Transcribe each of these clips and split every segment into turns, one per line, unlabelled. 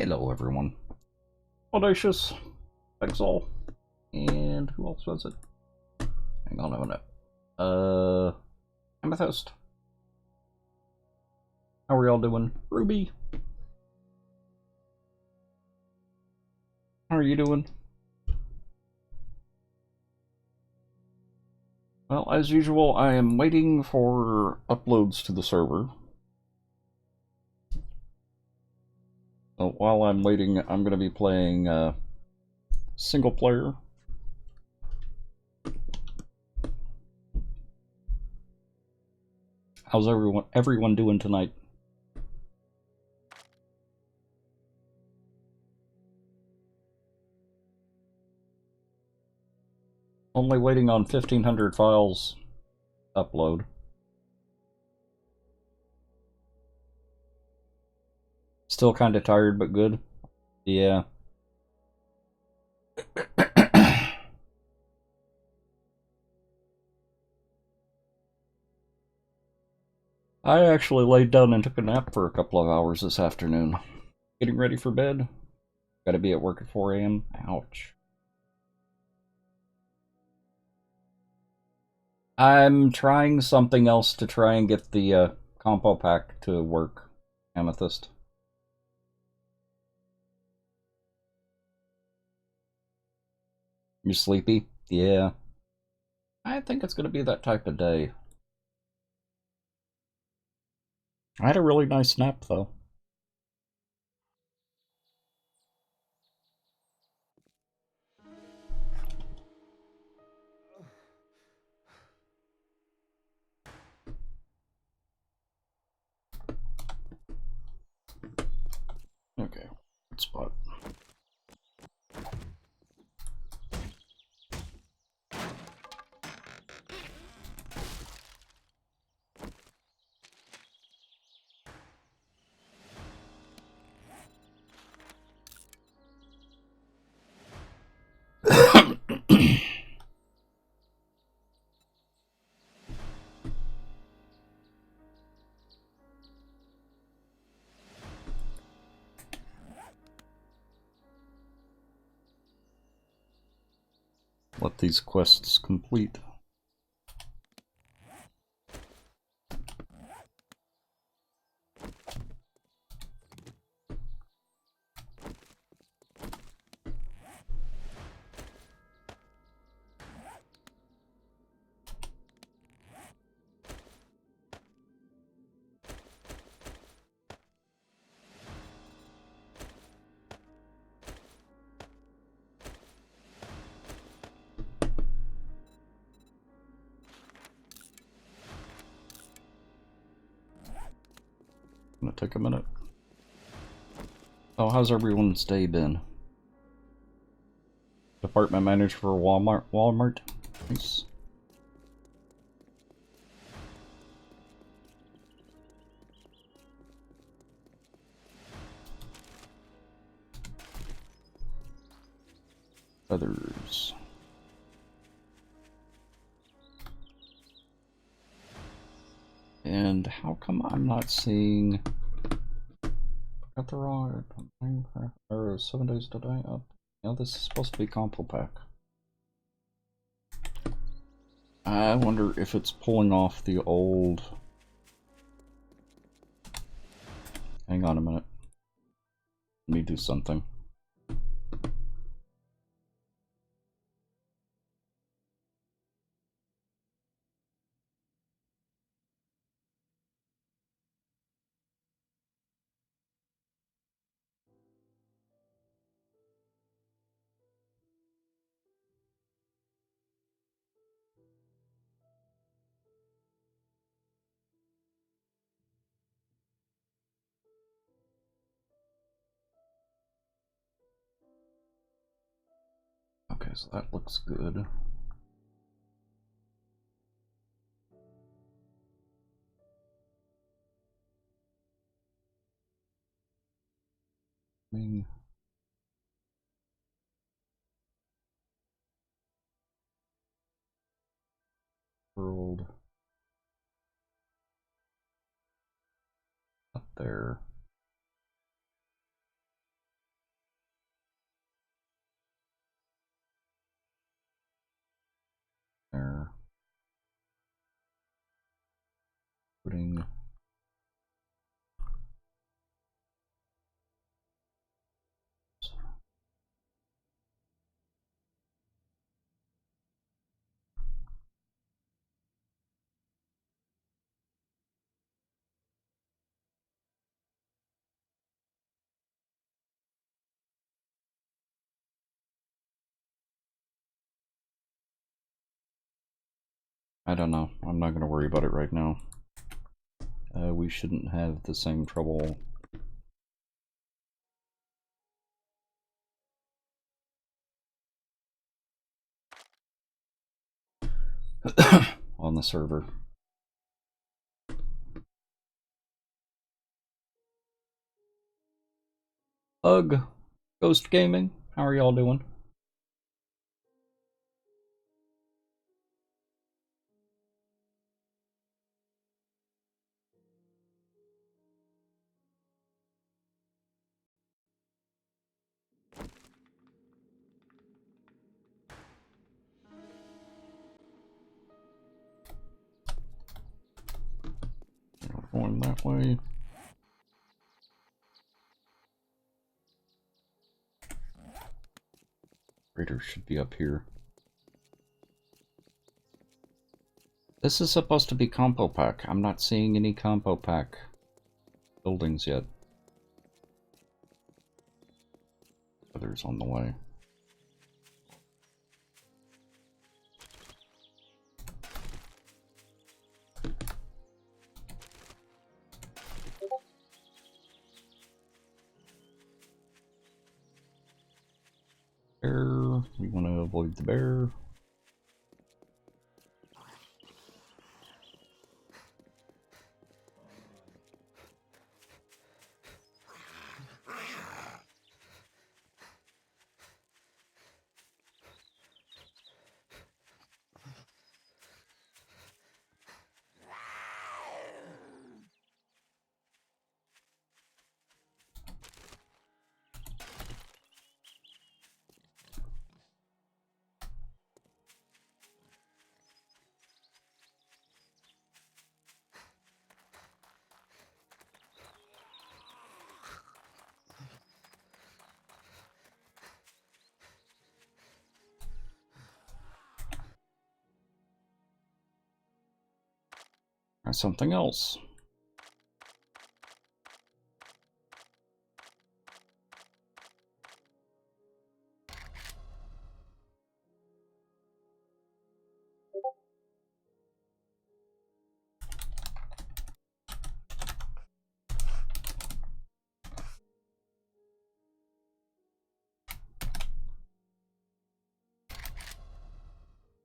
Hello, everyone. Audacious, Exol, and who else was it? Hang on a minute. Amethyst. How are y'all doing? Ruby. How are you doing? Well, as usual, I am waiting for uploads to the server. So while I'm waiting, I'm going to be playing single player. How's everyone doing tonight? Only waiting on 1,500 files upload. Still kind of tired, but good. Yeah. I actually laid down and took a nap for a couple of hours this afternoon. Getting ready for bed. Gotta be at work at 4 a.m. Ouch. I'm trying something else to try and get the compo pack to work, Amethyst. You sleepy? Yeah. I think it's gonna be that type of day. I had a really nice nap, though. Okay, good spot. Let these quests complete. Gonna take a minute. Oh, how's everyone's day been? Department manager for Walmart. Nice. Others. And how come I'm not seeing... Got the wrong... Or 7 days to die? Oh, yeah, this is supposed to be compo pack. I wonder if it's pulling off the old... Hang on a minute. Let me do something. Okay, so that looks good. World up there. putting... I don't know. I'm not going to worry about it right now. We shouldn't have the same trouble. On the server. Ugh. Ghost Gaming, how are y'all doing? Going that way. Raiders should be up here. This is supposed to be compo pack. I'm not seeing any compo pack buildings yet. Others on the way. Bear. We want to avoid the bear. Try something else.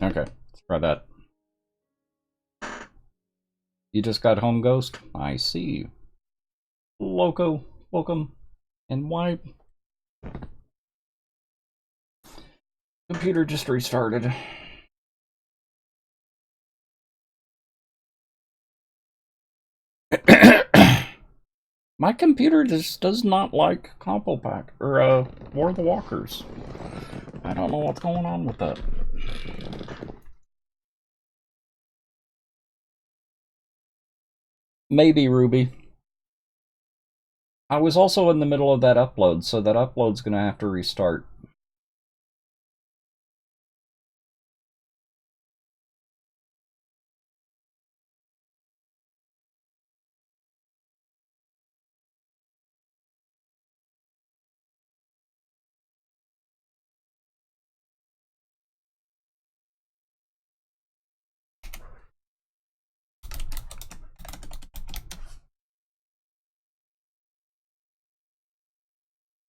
Okay, let's try that. You just got home, Ghost? I see. Loco, welcome. And why? Computer just restarted. My computer just does not like Compo Pack, or War of the Walkers. I don't know what's going on with that. Maybe, Ruby. I was also in the middle of that upload, so that upload's gonna have to restart.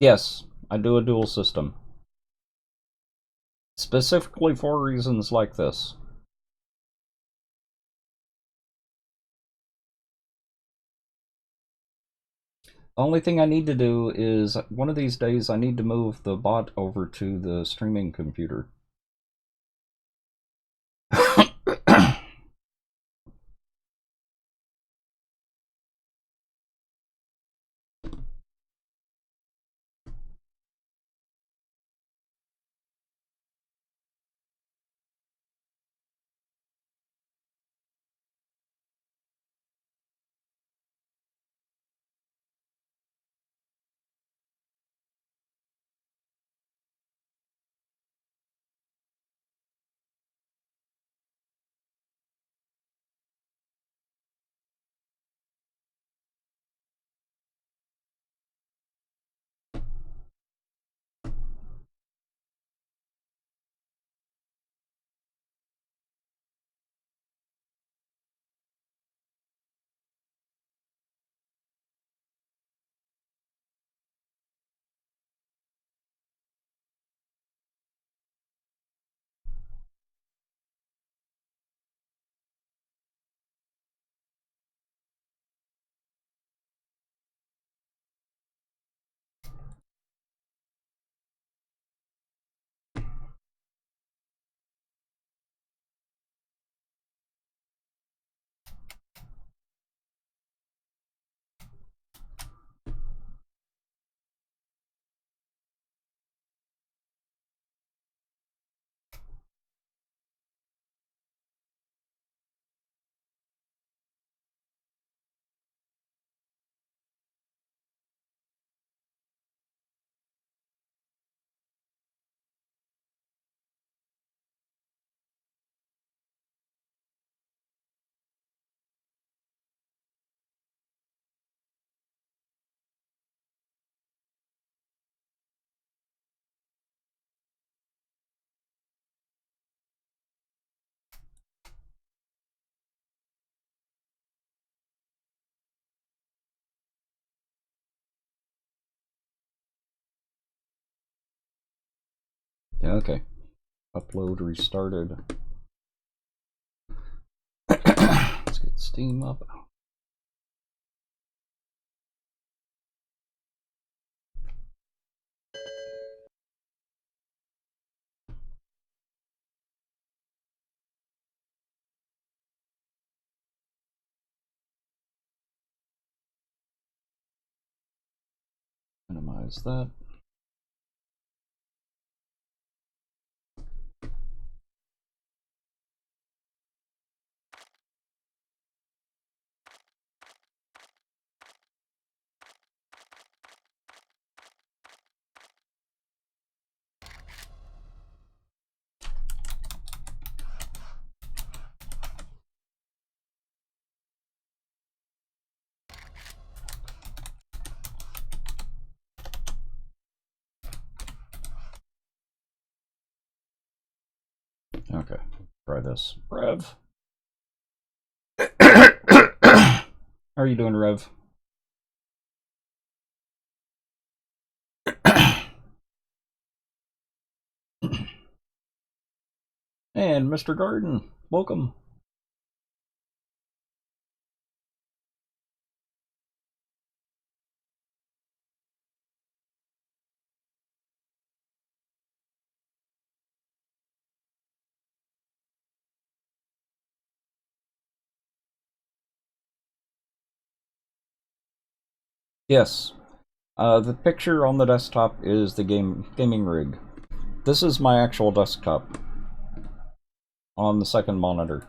Yes, I do a dual system. Specifically for reasons like this. The only thing I need to do is, one of these days, I need to move the bot over to the streaming computer. Okay. Upload restarted. Let's get Steam up. Minimize that. Okay, try this. Rev. How are you doing, Rev? And Mr. Garden, welcome. Yes, the picture on the desktop is the gaming rig. This is my actual desktop on the second monitor.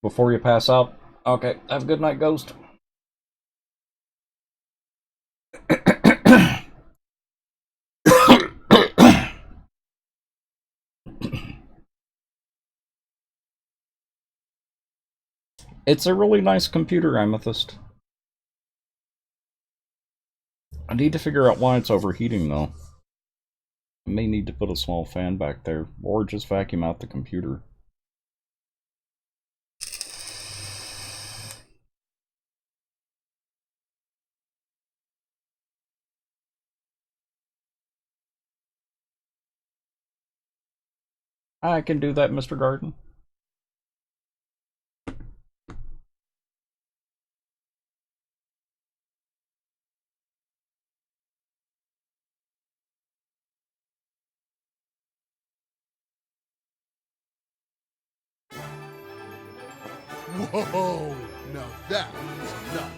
Before you pass out, okay, have a good night, Ghost. It's a really nice computer, Amethyst. I need to figure out why it's overheating, though. I may need to put a small fan back there, or just vacuum out the computer. I can do that, Mr. Garden.
Whoa! Now that was nuts.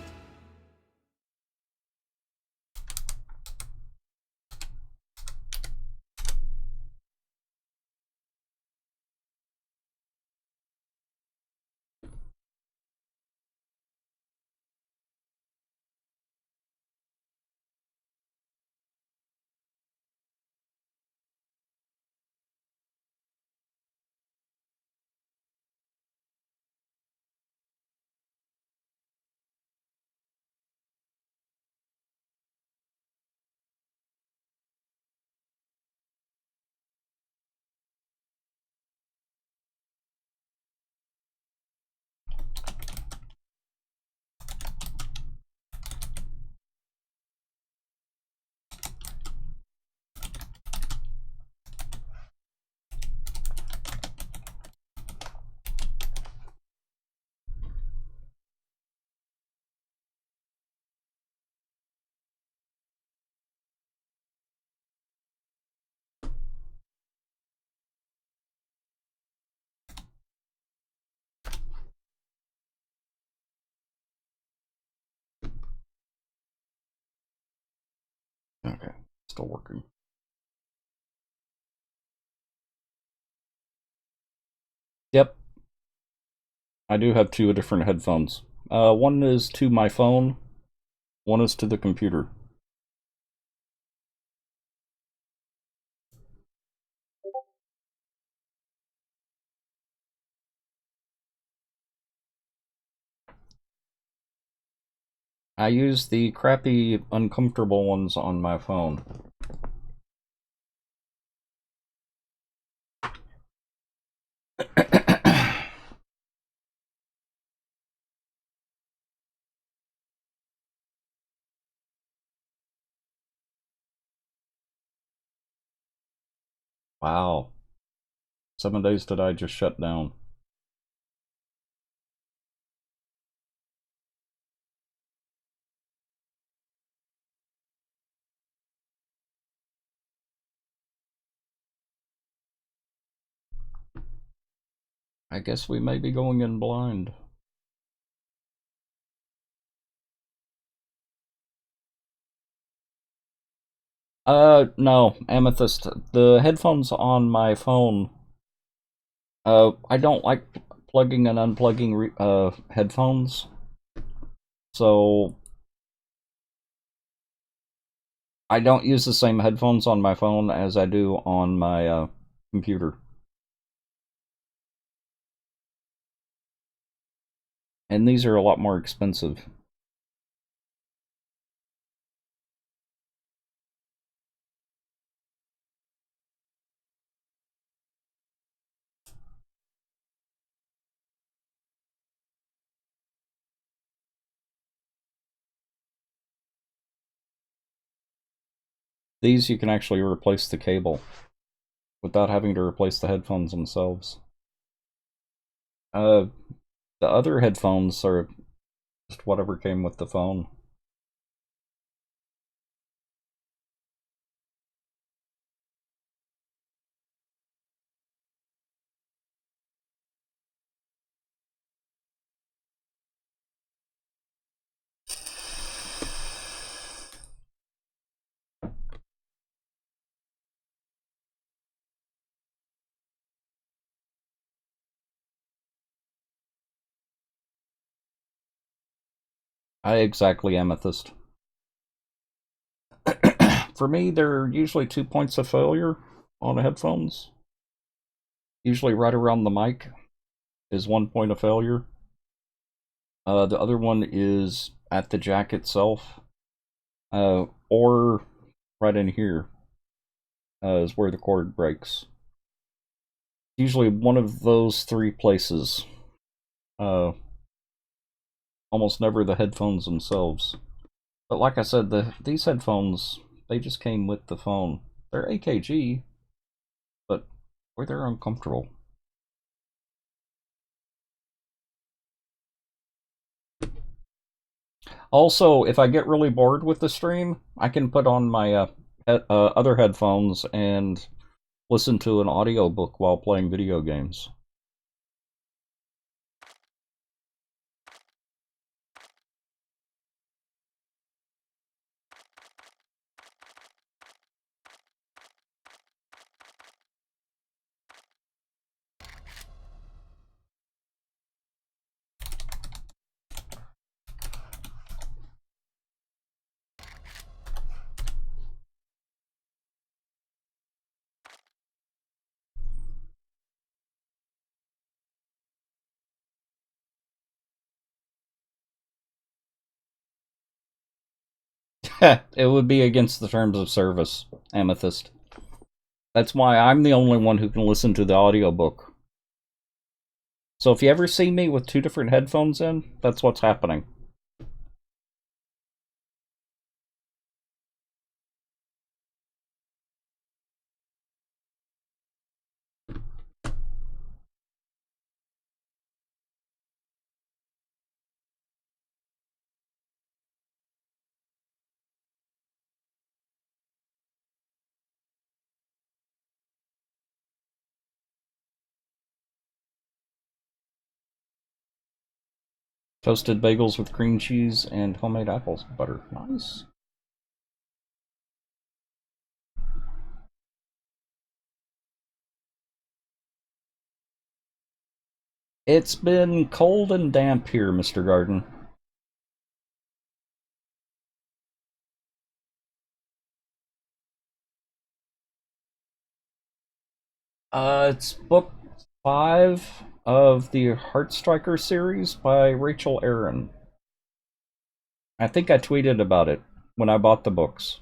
Okay, still working. Yep. I do have two different headphones. One is to my phone, one is to the computer. I use the crappy, uncomfortable ones on my phone. Wow. 7 days to die just shut down. I guess we may be going in blind. No, Amethyst. The headphones on my phone, I don't like plugging and unplugging headphones. So, I don't use the same headphones on my phone as I do on my computer. And these are a lot more expensive. These you can actually replace the cable without having to replace the headphones themselves. The other headphones are just whatever came with the phone. I exactly Amethyst. For me, there are usually 2 points of failure on headphones. Usually right around the mic is 1 point of failure. The other one is at the jack itself, or right in here is where the cord breaks. Usually one of those 3 places. Almost never the headphones themselves. But like I said, these headphones, they just came with the phone. They're AKG, but they're uncomfortable. Also, if I get really bored with the stream, I can put on my other headphones and listen to an audiobook while playing video games. It would be against the terms of service, Amethyst. That's why I'm the only one who can listen to the audiobook. So if you ever see me with 2 different headphones in, that's what's happening. Toasted bagels with cream cheese and homemade apple butter. Nice. It's been cold and damp here, Mr. Garden. It's book 5 of the Heartstriker series by Rachel Aaron. I think I tweeted about it when I bought the books.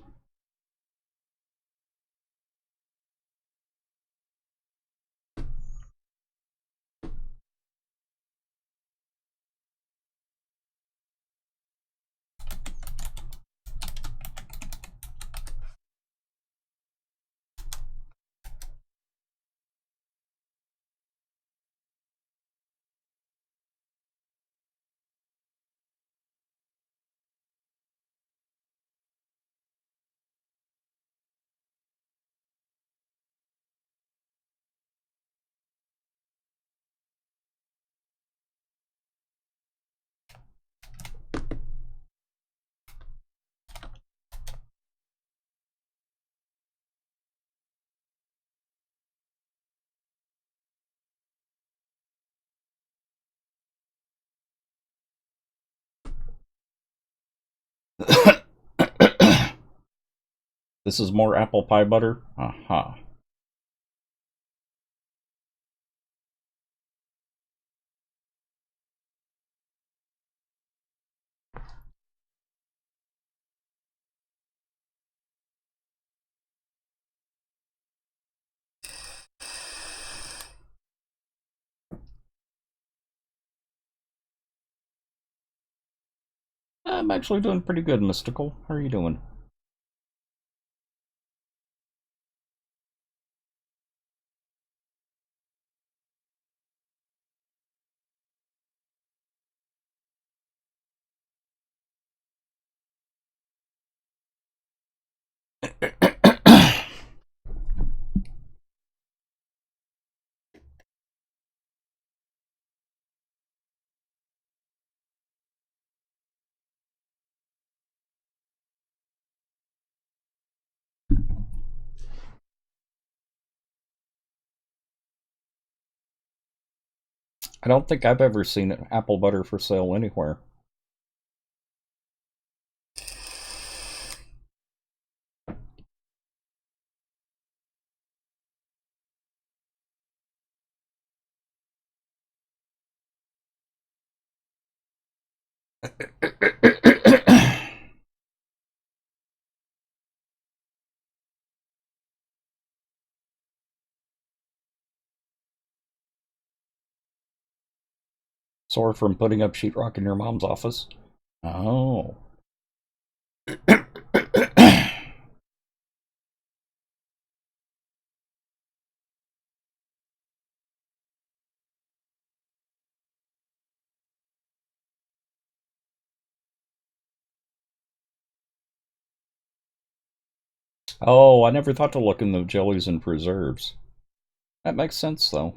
This is more apple pie butter? Aha. I'm actually doing pretty good, Mystical. How are you doing? I don't think I've ever seen apple butter for sale anywhere. Sore from putting up sheetrock in your mom's office? Oh. Oh, I never thought to look in the jellies and preserves. That makes sense, though.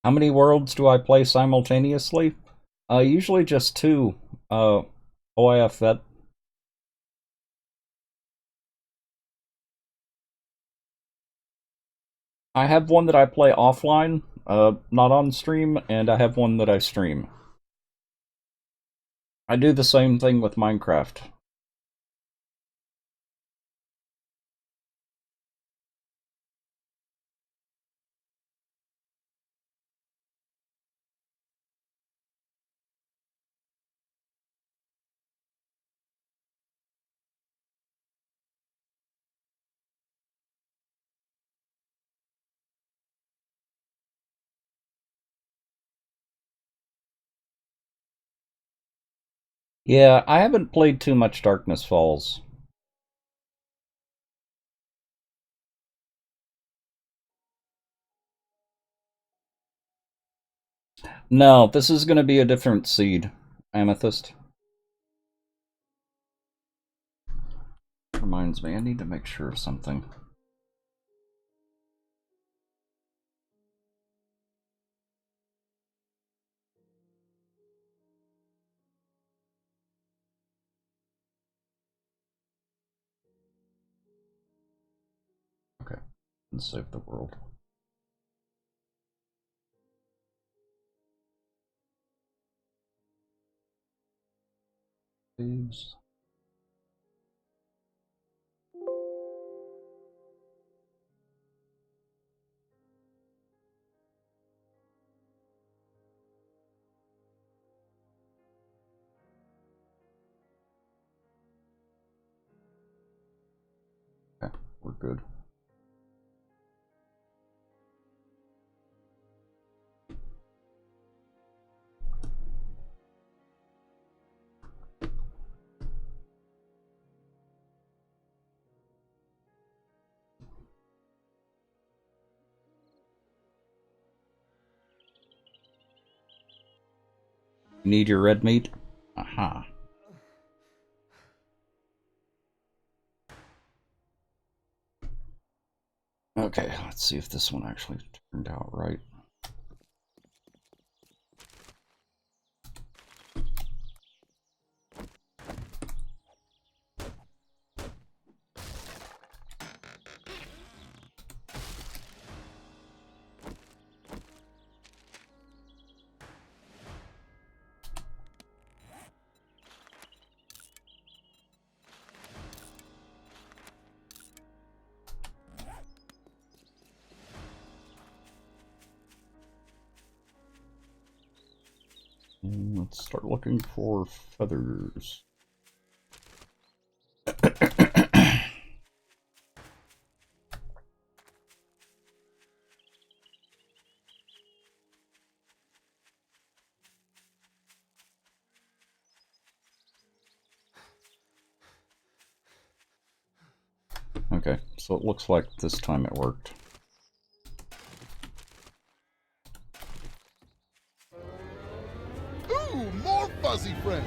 How many worlds do I play simultaneously? Usually just two. OIF Vet. I have one that I play offline, not on stream, and I have one that I stream. I do the same thing with Minecraft. Yeah, I haven't played too much Darkness Falls. No, this is going to be a different seed. Amethyst. Reminds me, I need to make sure of something. Okay, let's save the world. Saves. Okay, we're good. You need your red meat? Aha. Okay, let's see if this one actually turned out right. And let's start looking for feathers. Okay, so it looks like this time it worked.
Ooh, more fuzzy friends.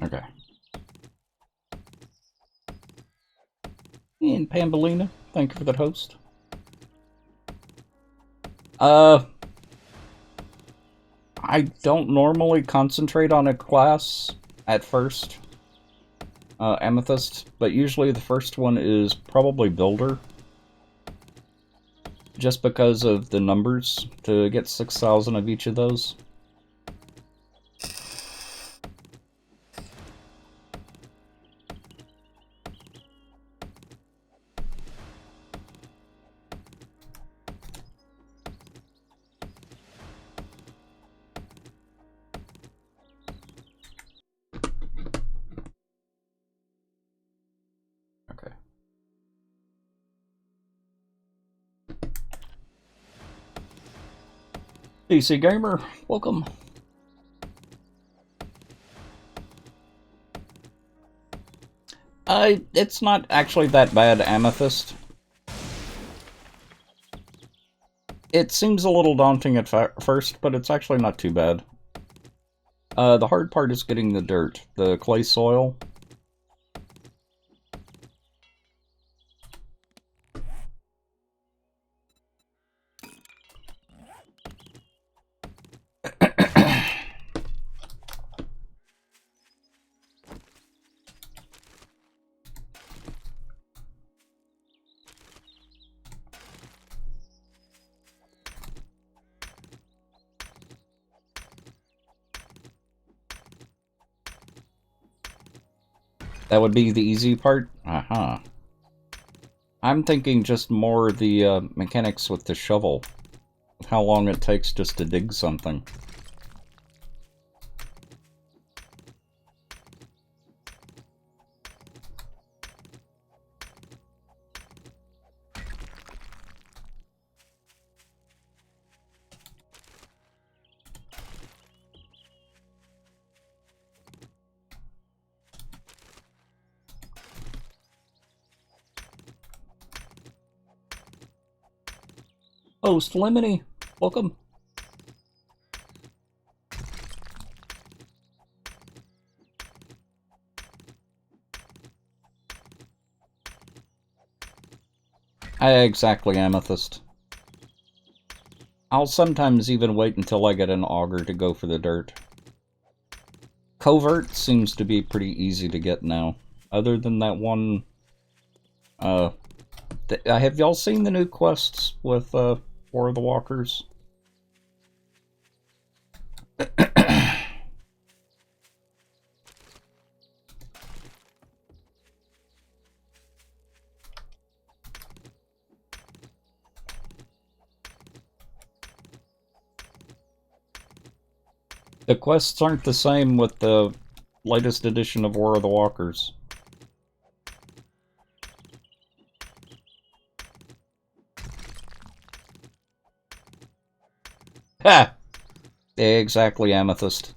Okay. And Pambolina, thank you for that host. I don't normally concentrate on a class at first, Amethyst, but usually the first one is probably Builder. Just because of the numbers, to get 6,000 of each of those. Okay. DC Gamer, welcome. It's not actually that bad, Amethyst. It seems a little daunting at first, but it's actually not too bad. The hard part is getting the dirt, the clay soil. That would be the easy part? Uh-huh. I'm thinking just more the mechanics with the shovel. How long it takes just to dig something. Host Lemony, welcome. Exactly, Amethyst. I'll sometimes even wait until I get an auger to go for the dirt. Covert seems to be pretty easy to get now. Other than that one... have y'all seen the new quests with War of the Walkers? The quests aren't the same with the latest edition of War of the Walkers. Ha! Exactly, Amethyst.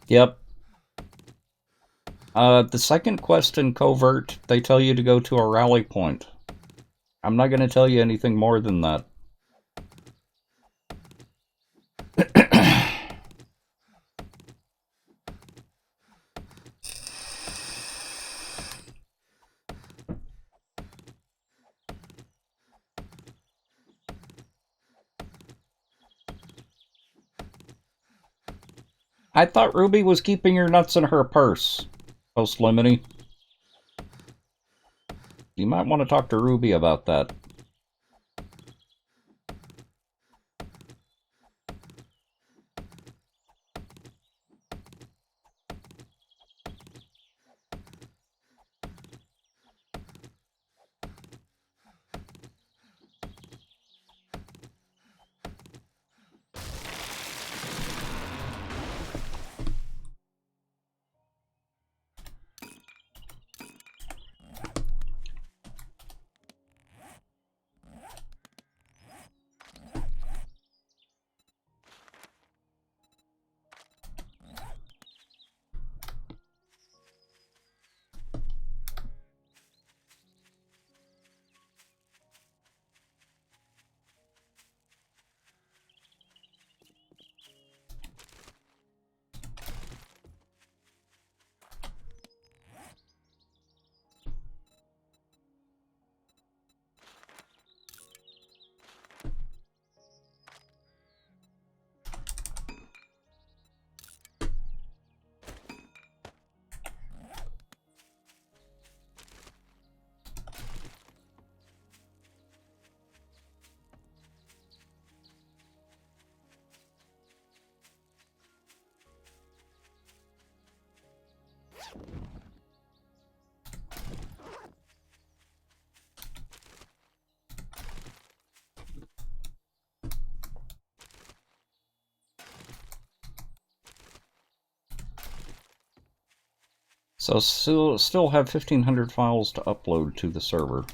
Yep. The second quest in Covert, they tell you to go to a rally point. I'm not going to tell you anything more than that. I thought Ruby was keeping your nuts in her purse. Post Lemony. You might want to talk to Ruby about that. So still have 1,500 files to upload to the server.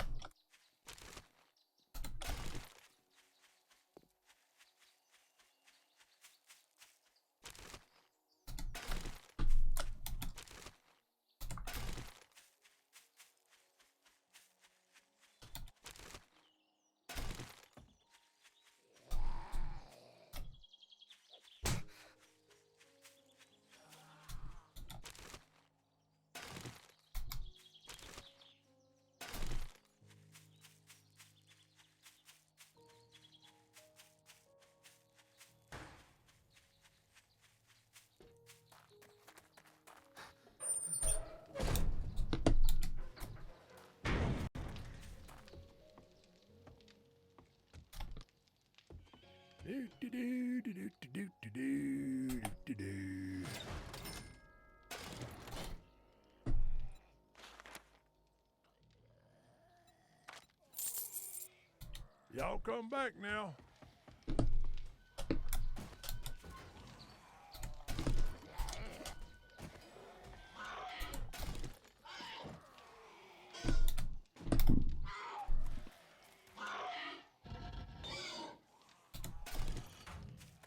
Y'all come back now.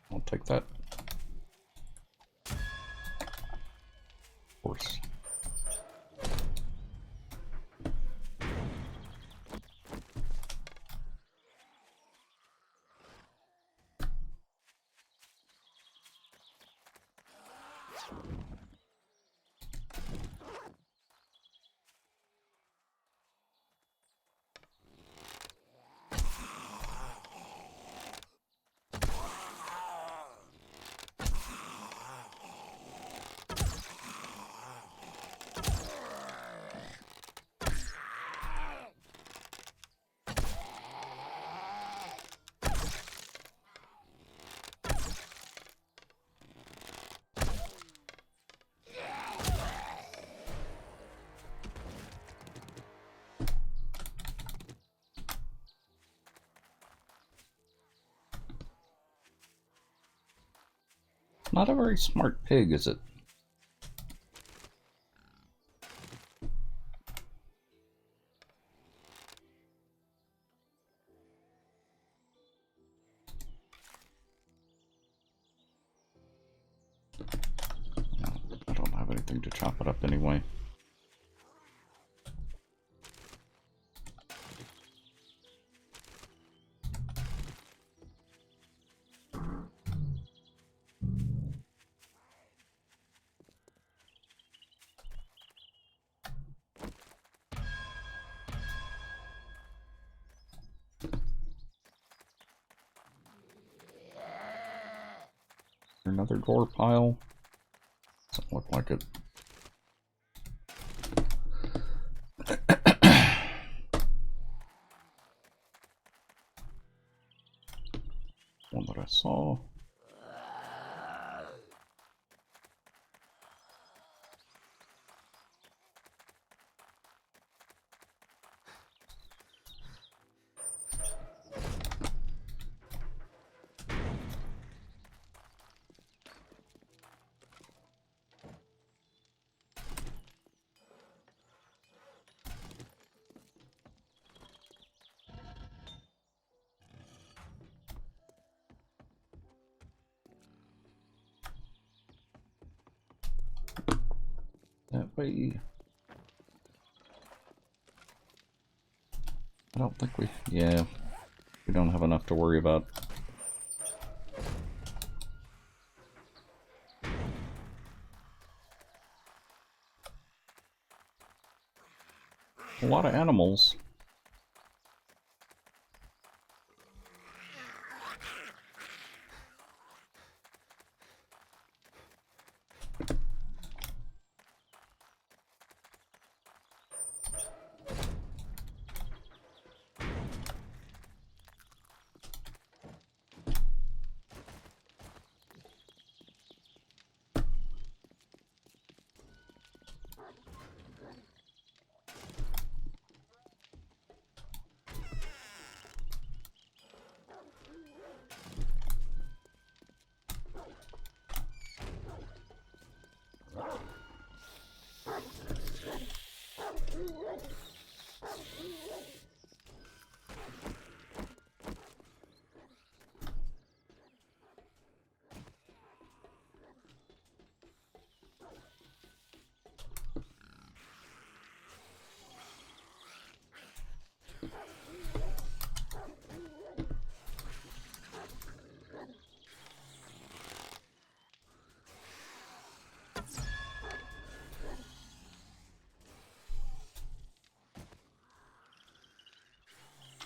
I'll take that. Of course. Not a very smart pig, is it? I don't have anything to chop it up anyway. Another gore pile. Doesn't look like it. One that I saw. That way. I don't think we... Yeah. We don't have enough to worry about. A lot of animals.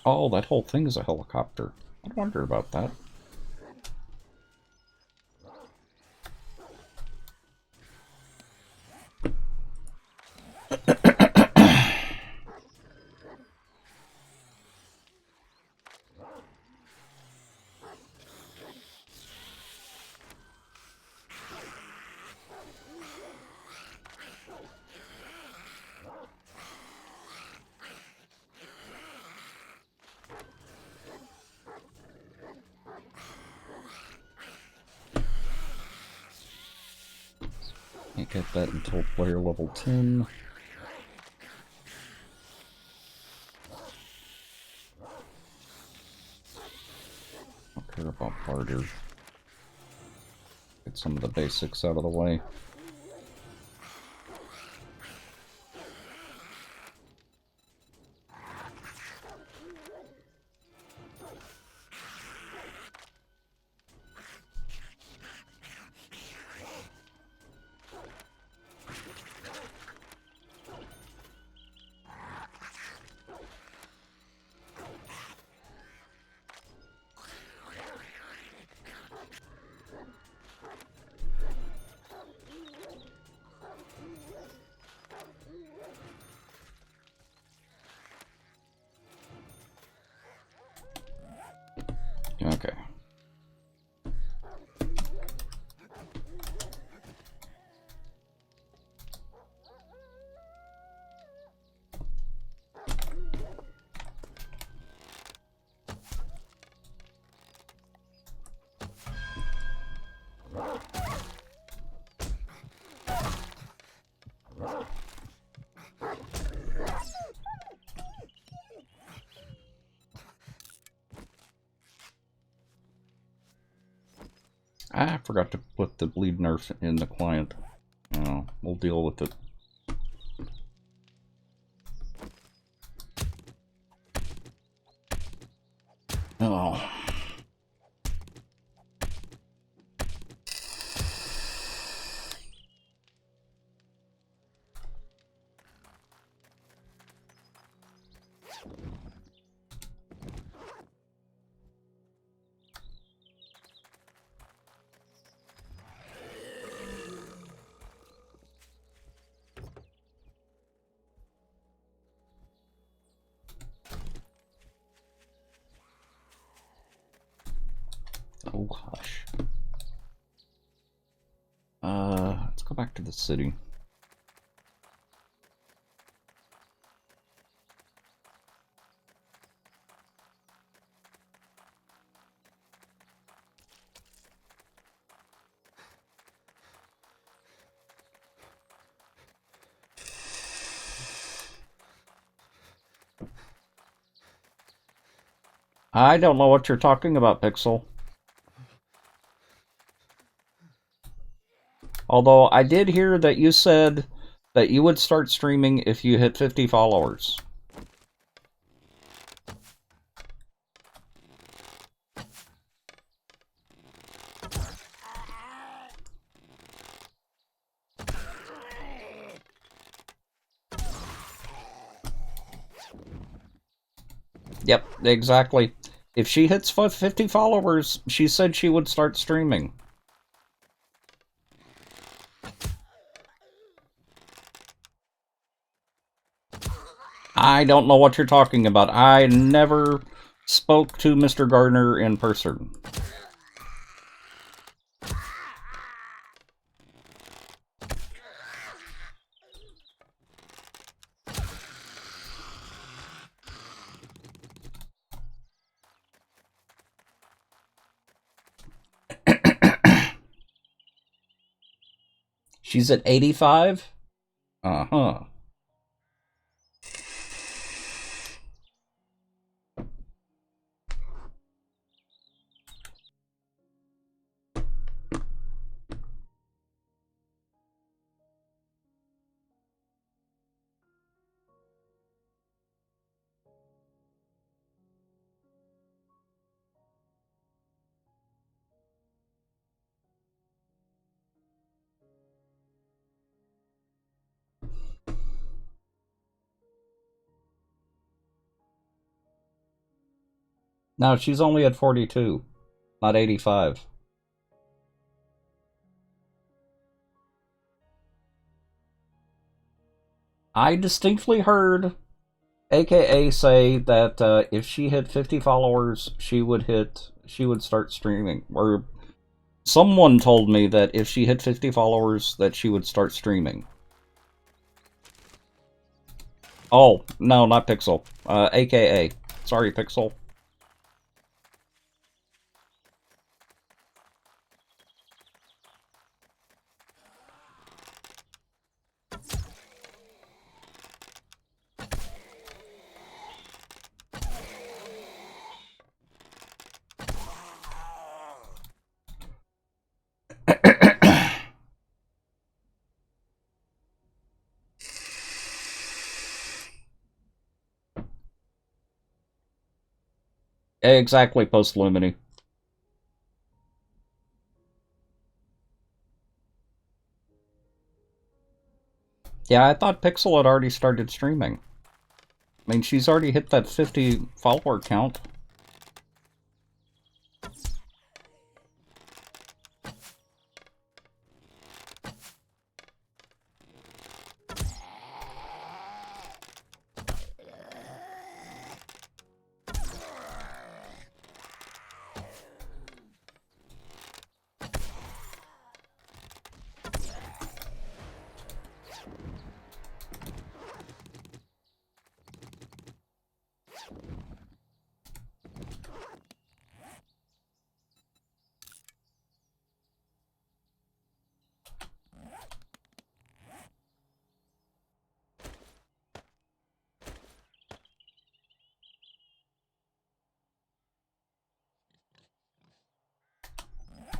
Oh, that whole thing is a helicopter. I wonder about that. Can't get that until player level 10. Don't care about barter. Get some of the basics out of the way. Okay. I forgot to put the bleed nerf in the client. Oh, we'll deal with it. Oh. Oh, hush. Let's go back to the city. I don't know what you're talking about, Pixel. Although I did hear that you said that you would start streaming if you hit 50 followers. Yep, exactly. If she hits 50 followers, she said she would start streaming. I don't know what you're talking about. I never spoke to Mr. Gardner in person. She's at 85? Uh-huh. No, she's only at 42, not 85. I distinctly heard AKA say that if she hit 50 followers, she would start streaming. Or someone told me that if she hit 50 followers, that she would start streaming. Oh, no, not Pixel. AKA. Sorry, Pixel. Exactly, Post Lumini. Yeah, I thought Pixel had already started streaming. I mean, she's already hit that 50 follower count.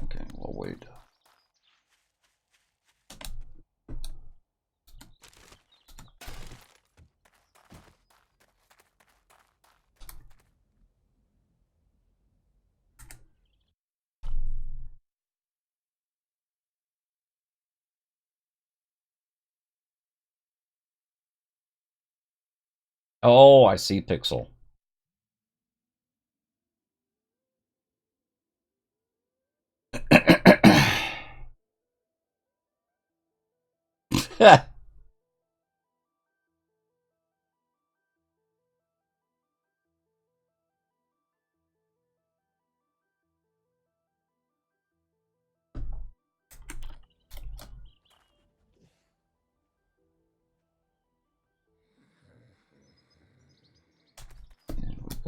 Okay, we'll wait. Oh, I see Pixel.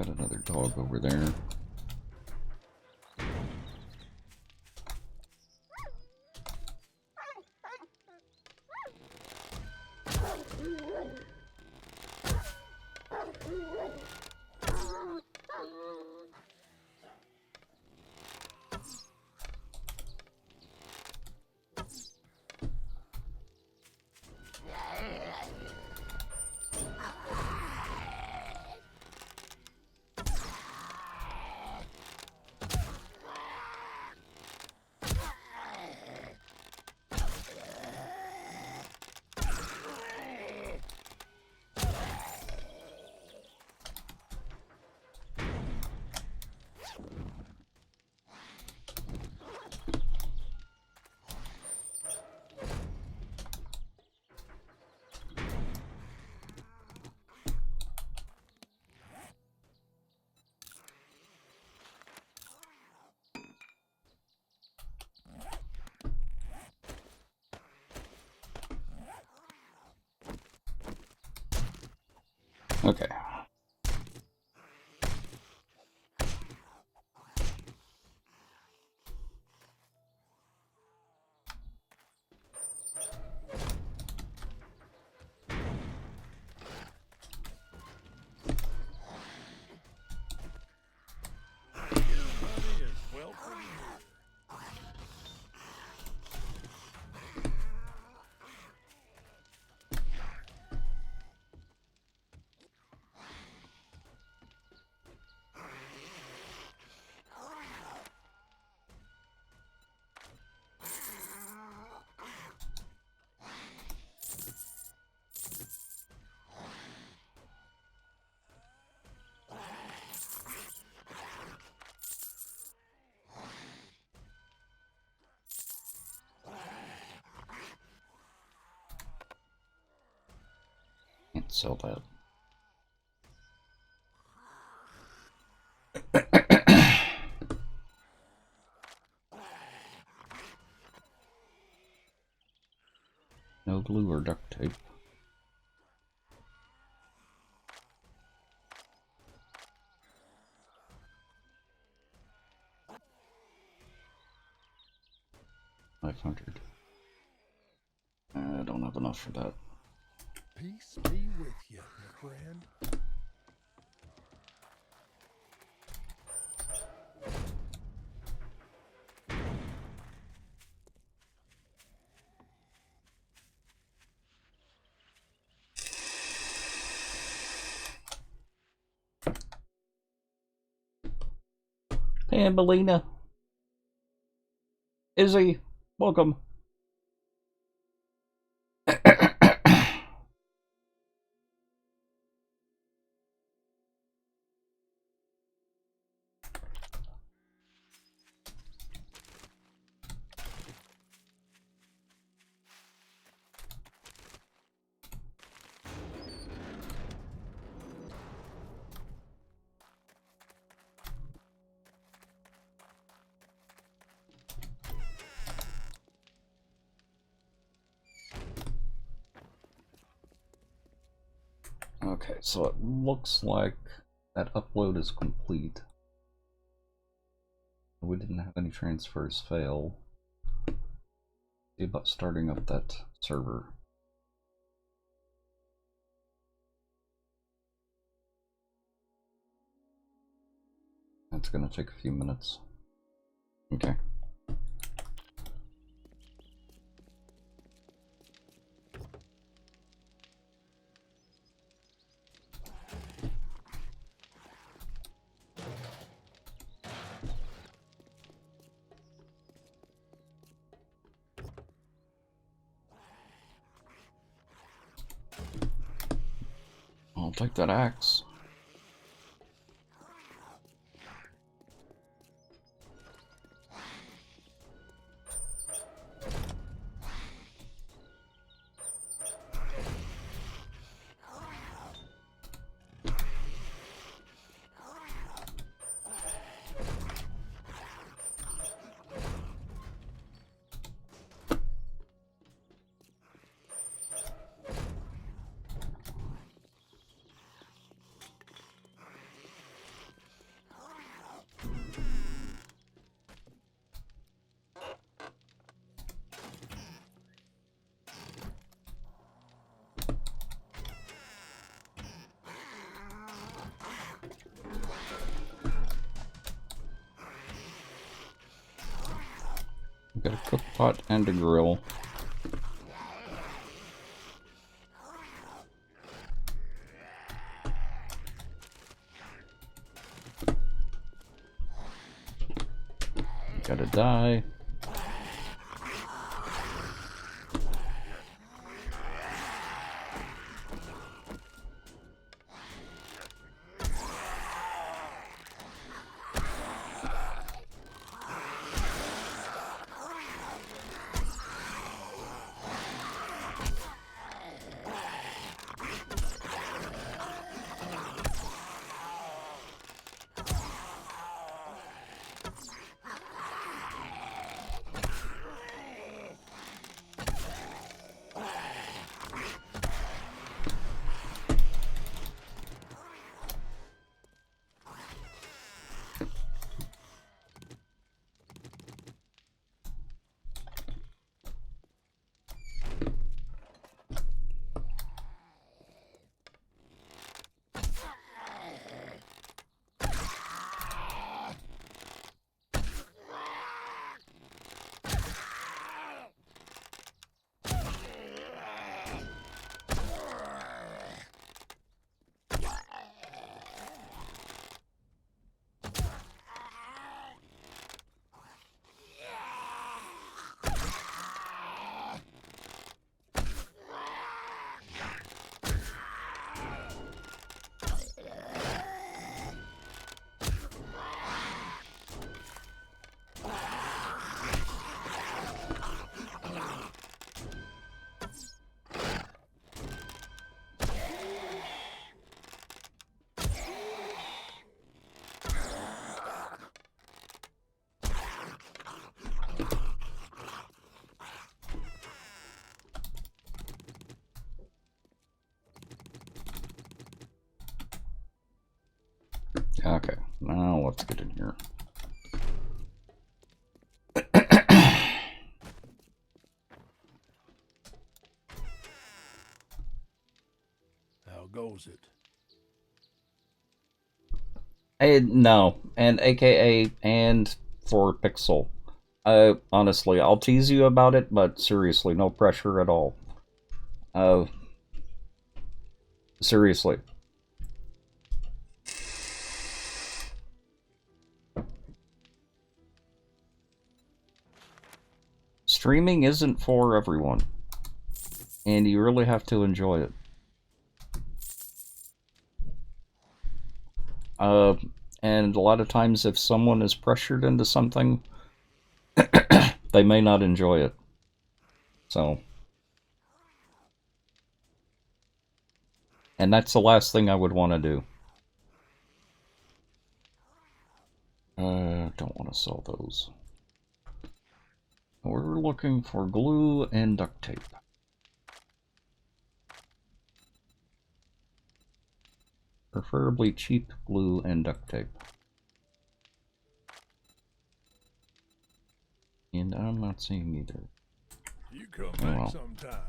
Got another dog over there. Okay.
Everybody is welcome here.
Can't sell that. No glue or duct tape. $500. I don't have enough for that.
Peace be with you, my friend.
Pambalina. Izzy, welcome. Okay, so it looks like that upload is complete. We didn't have any transfers fail. See about starting up that server. That's gonna take a few minutes. Okay. I'll take that axe. Got a cook pot and a grill. Gotta die. Okay, now let's get in here.
How goes it?
No, and AKA and for Pixel. Honestly, I'll tease you about it, but seriously, no pressure at all. Seriously. Streaming isn't for everyone, and you really have to enjoy it. And a lot of times if someone is pressured into something, they may not enjoy it. So, and that's the last thing I would want to do. Don't want to sell those. We're looking for glue and duct tape. Preferably cheap glue and duct tape. And I'm not seeing either.
You come back sometime.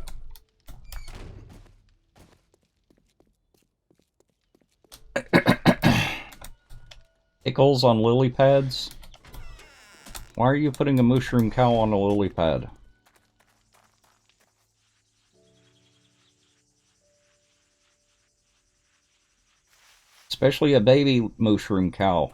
Pickles on lily pads? Why are you putting a mushroom cow on a lily pad? Especially a baby mushroom cow.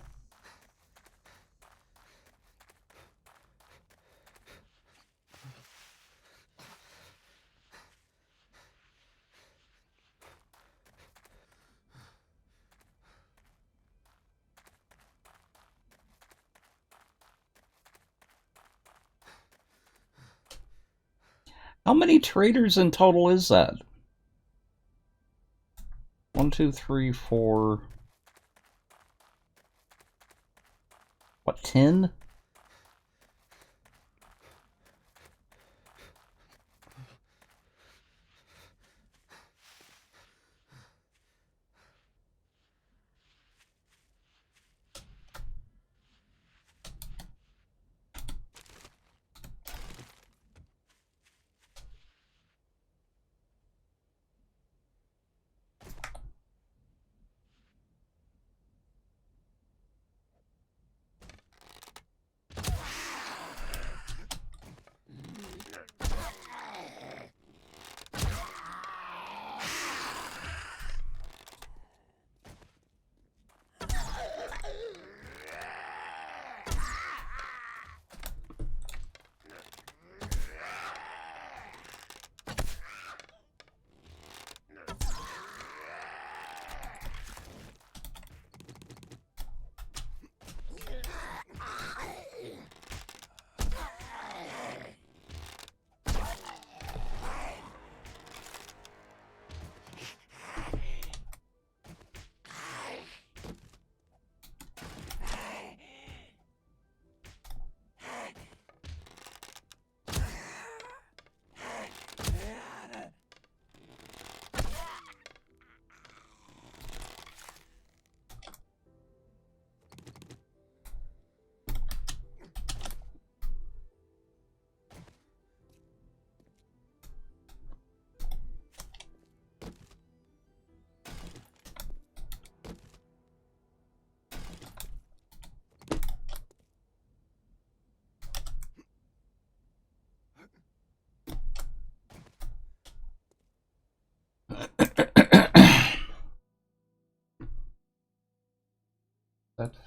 How many traders in total is that? 1, 2, 3, 4. What, 10?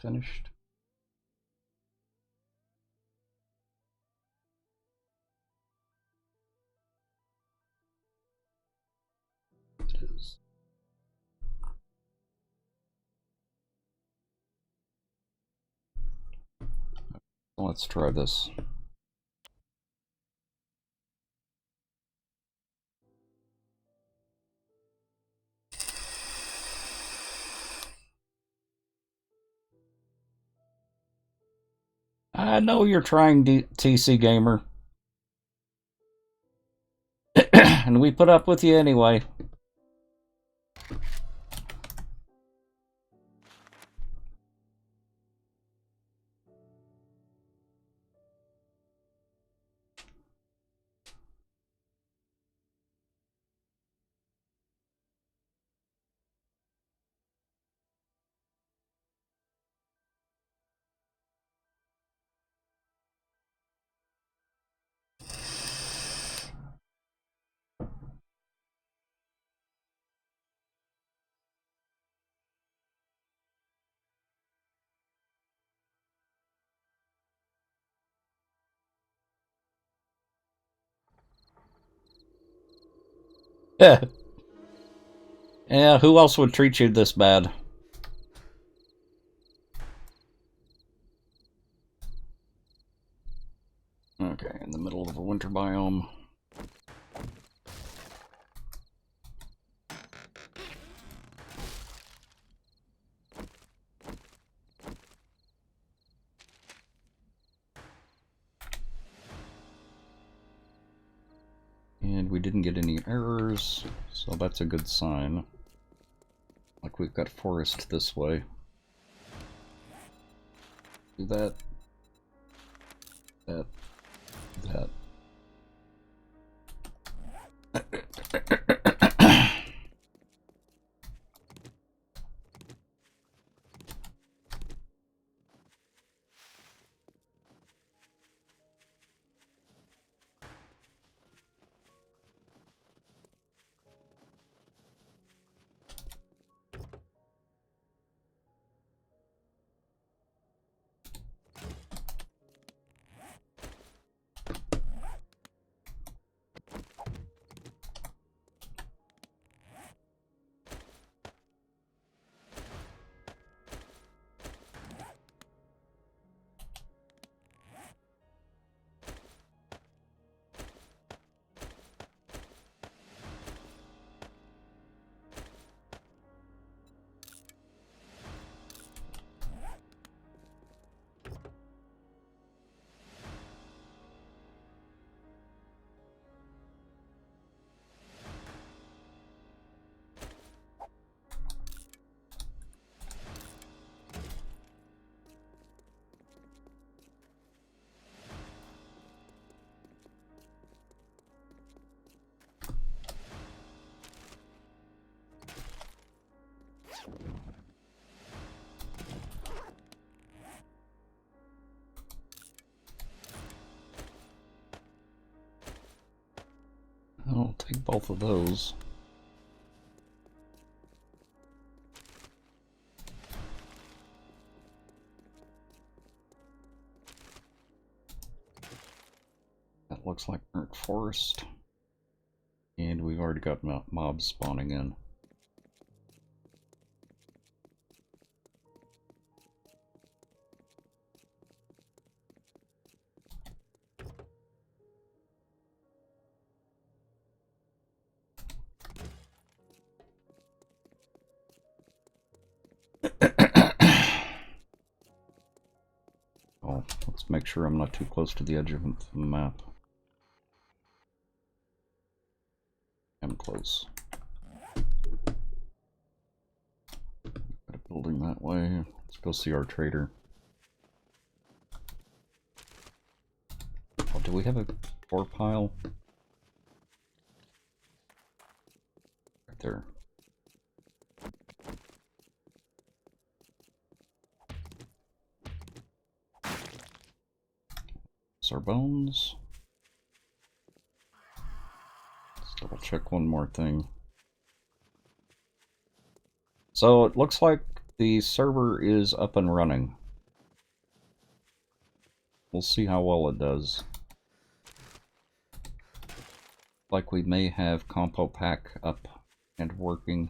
finished. It is. Let's try this. I know you're trying, TC Gamer. And we put up with you anyway. Yeah. Yeah, who else would treat you this bad? Okay, in the middle of a winter biome. And we didn't get any errors, so that's a good sign. Like we've got forest this way. Do that. That. That. I'll take both of those. That looks like burnt forest. And we've already got mobs spawning in. Oh, let's make sure I'm not too close to the edge of the map. I'm close. Got a building that way. Let's go see our trader. Oh, do we have a ore pile? Right there. It's our bones. Let's double check one more thing. So it looks like the server is up and running. We'll see how well it does. Like we may have Compo Pack up and working.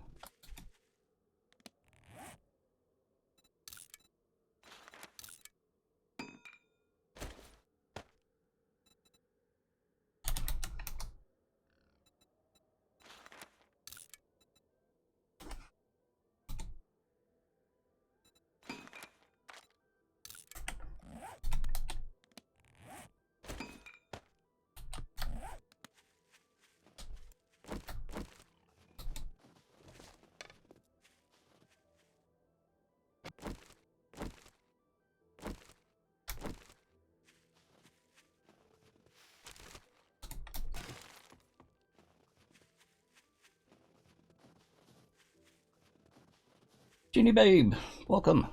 Genie Babe, welcome.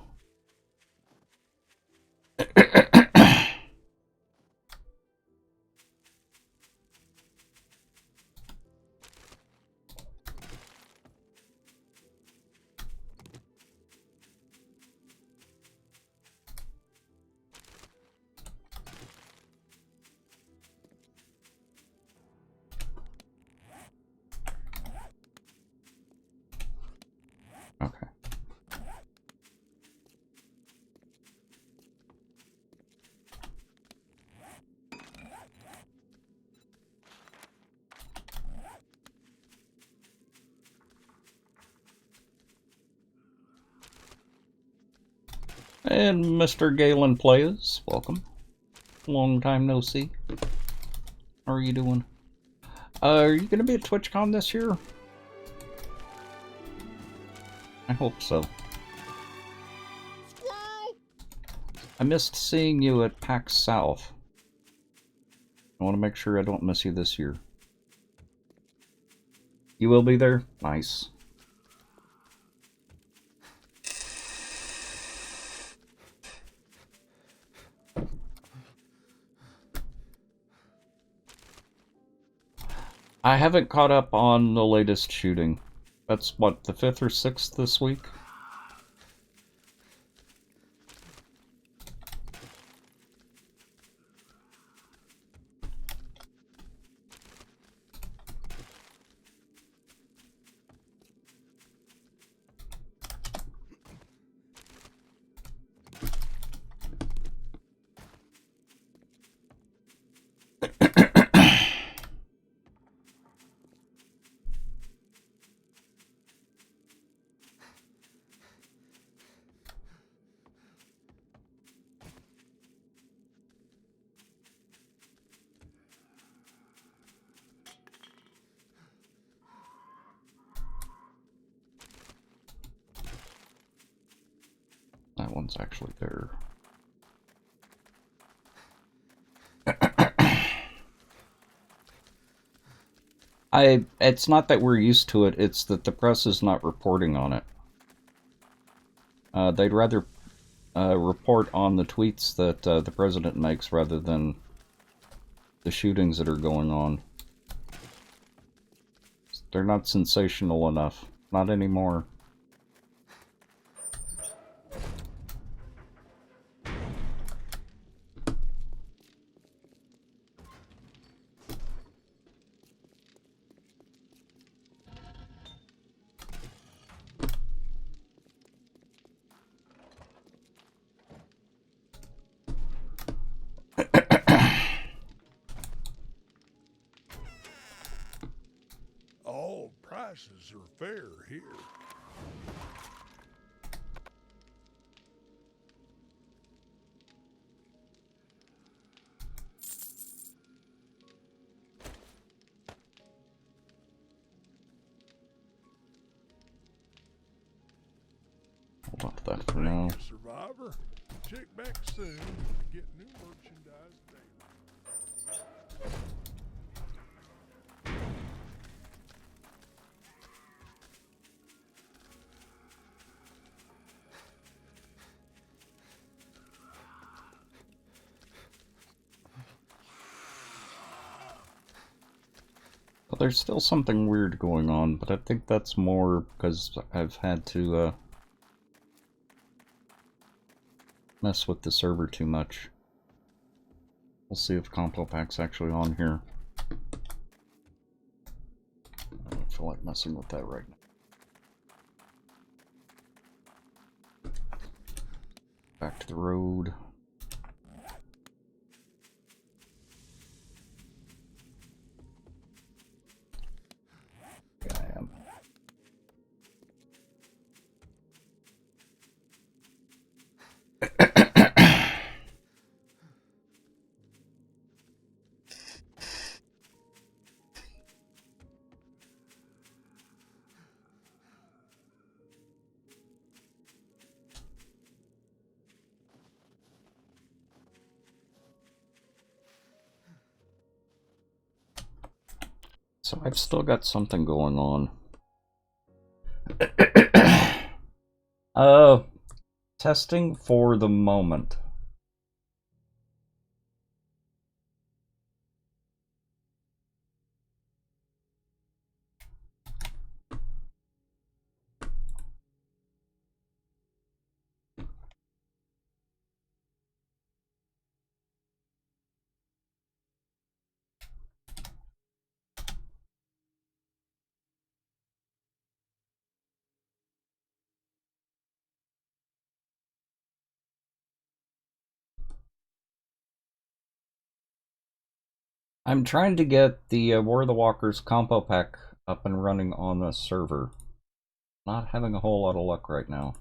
Okay. And Mr. Galen Plays, welcome. Long time no see. How are you doing? Are you gonna be at TwitchCon this year? I hope so. I missed seeing you at PAX South. I want to make sure I don't miss you this year. You will be there? Nice. I haven't caught up on the latest shooting. That's what, the 5th or 6th this week? That one's actually there. It's not that we're used to it, it's that the press is not reporting on it. They'd rather report on the tweets that the president makes rather than the shootings that are going on. They're not sensational enough. Not anymore.
All prices are fair here.
Hold on to that for now.
Thank you, Survivor. Check back soon to get new merchandise daily.
But there's still something weird going on, but I think that's more because I've had to mess with the server too much. We'll see if Compo Pack's actually on here. I don't feel like messing with that right now. Back to the road. Yeah, I am. So I've still got something going on. Testing for the moment. I'm trying to get the War of the Walkers compo pack up and running on the server. Not having a whole lot of luck right now.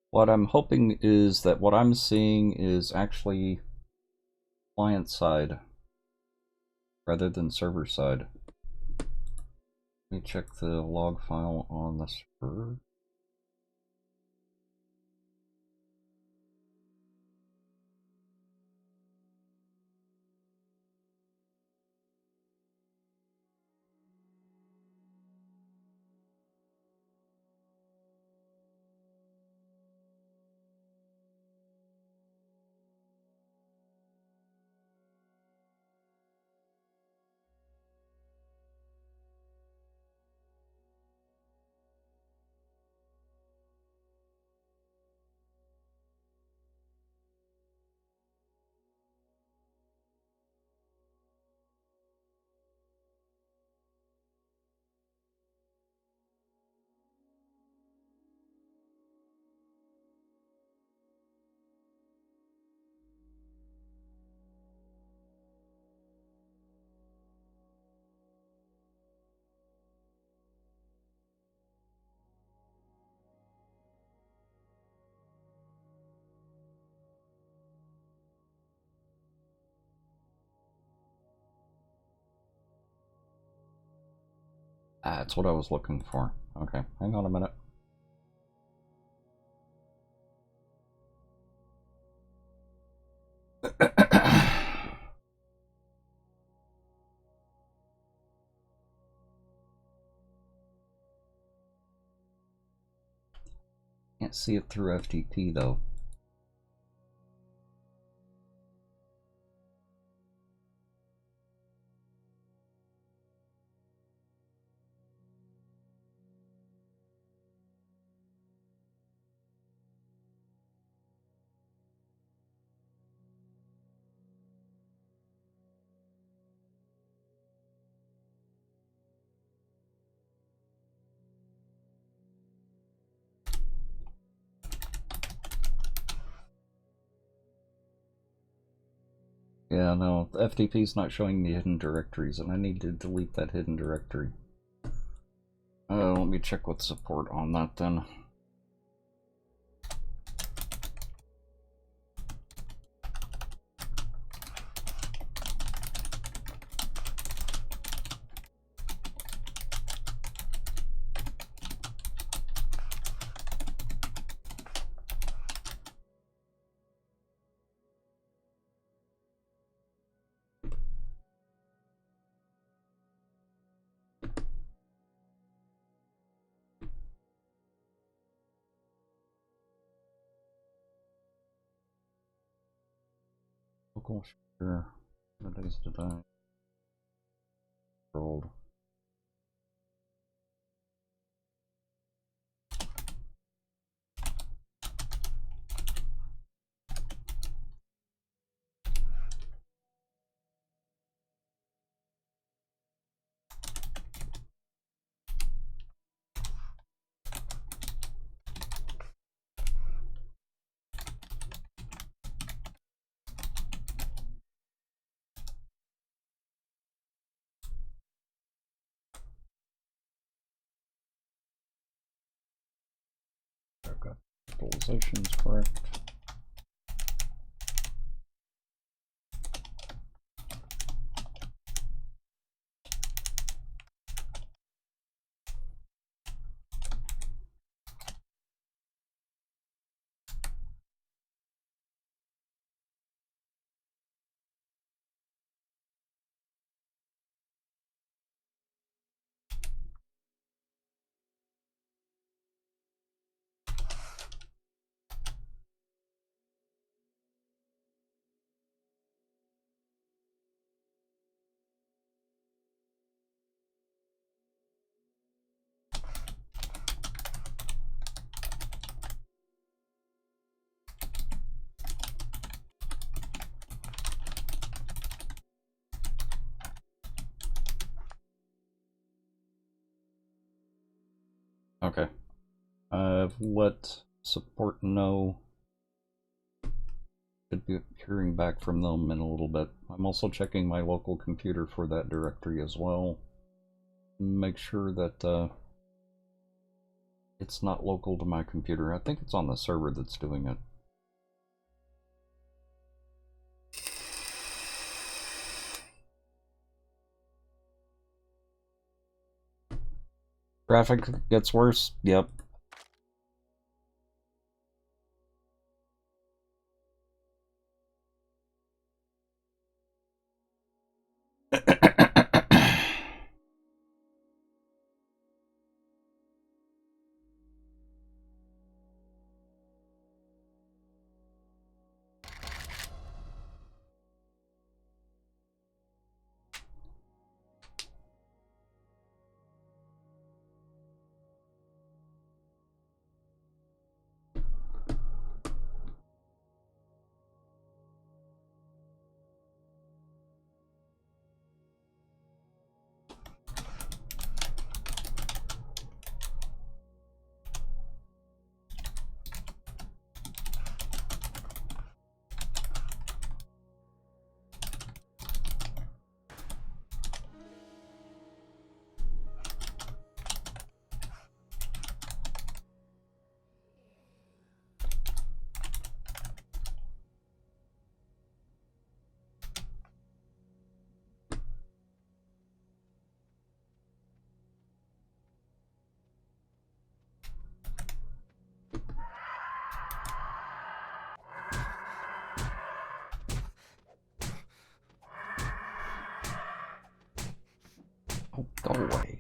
What I'm hoping is that what I'm seeing is actually client side rather than server side. Let me check the log file on the server. Ah, that's what I was looking for. Okay, hang on a minute. Can't see it through FTP though. Yeah, no, the FTP's not showing me hidden directories, and I need to delete that hidden directory. Let me check with support on that then. Local share. How many days did I rolled? I've got capitalizations correct. Okay. I've let support know. Should be hearing back from them in a little bit. I'm also checking my local computer for that directory as well. Make sure that it's not local to my computer. I think it's on the server that's doing it. Traffic gets worse? Yep. Oh, go away.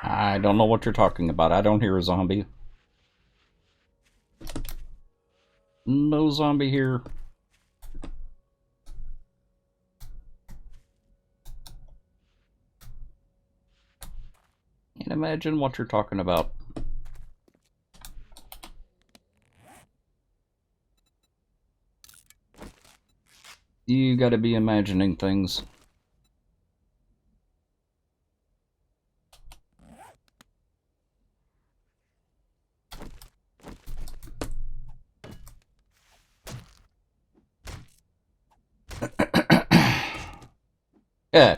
I don't know what you're talking about. I don't hear a zombie. No zombie here. Can't imagine what you're talking about. You gotta be imagining things. Yeah.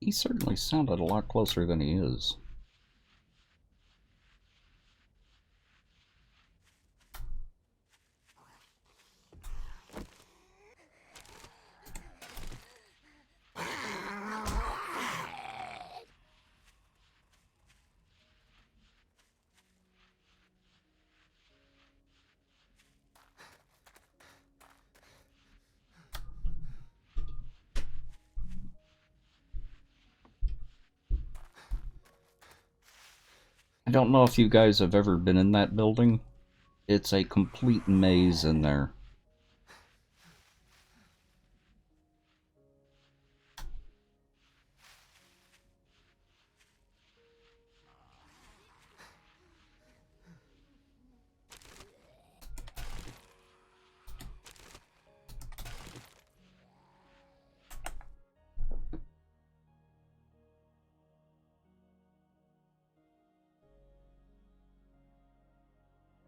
He certainly sounded a lot closer than he is. I don't know if you guys have ever been in that building. It's a complete maze in there.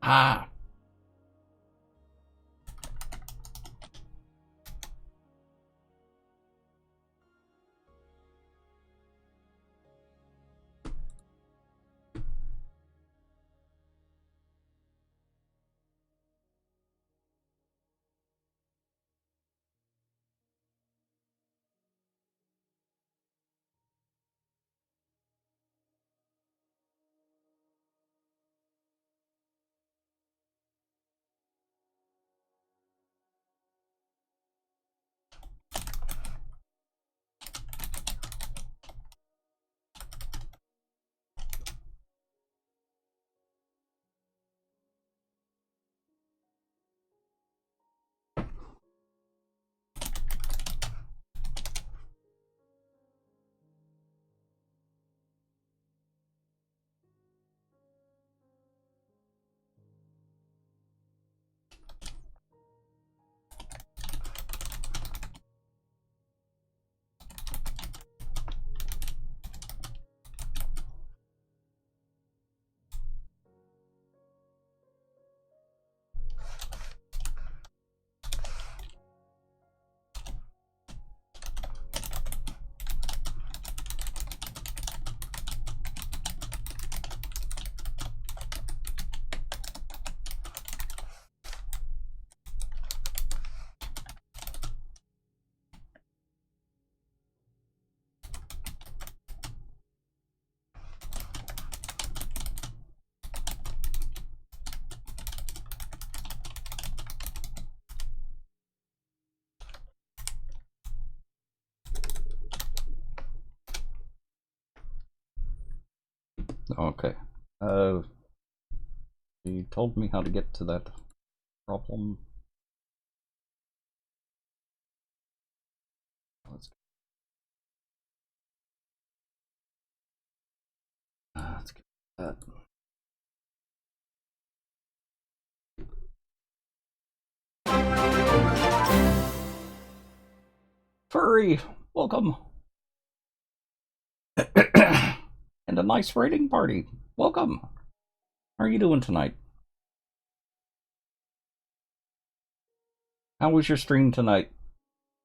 Ah! Okay. You told me how to get to that problem. Let's get that. Furry, welcome. And a nice raiding party. Welcome. How are you doing tonight? How was your stream tonight?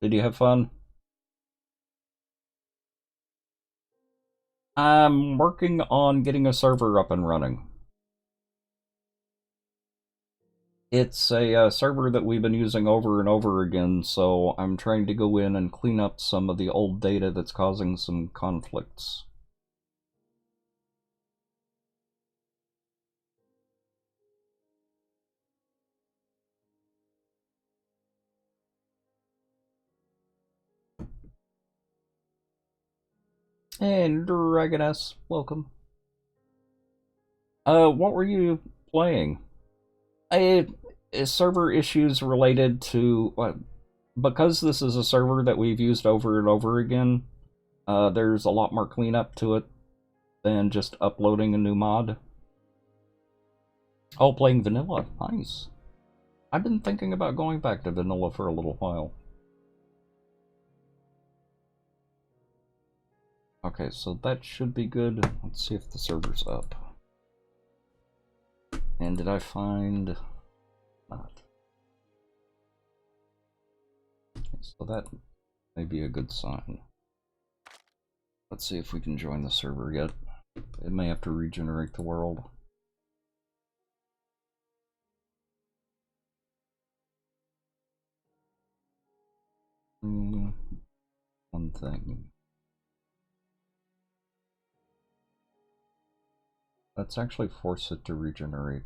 Did you have fun? I'm working on getting a server up and running. It's a server that we've been using over and over again, so I'm trying to go in and clean up some of the old data that's causing some conflicts. And Dragoness, welcome. What were you playing? Server issues related to because this is a server that we've used over and over again. There's a lot more cleanup to it than just uploading a new mod. Oh, playing vanilla, nice. I've been thinking about going back to vanilla for a little while. Okay, so that should be good. Let's see if the server's up. And did I find... not. Okay, so that may be a good sign. Let's see if we can join the server yet. It may have to regenerate the world. One thing. Let's actually force it to regenerate.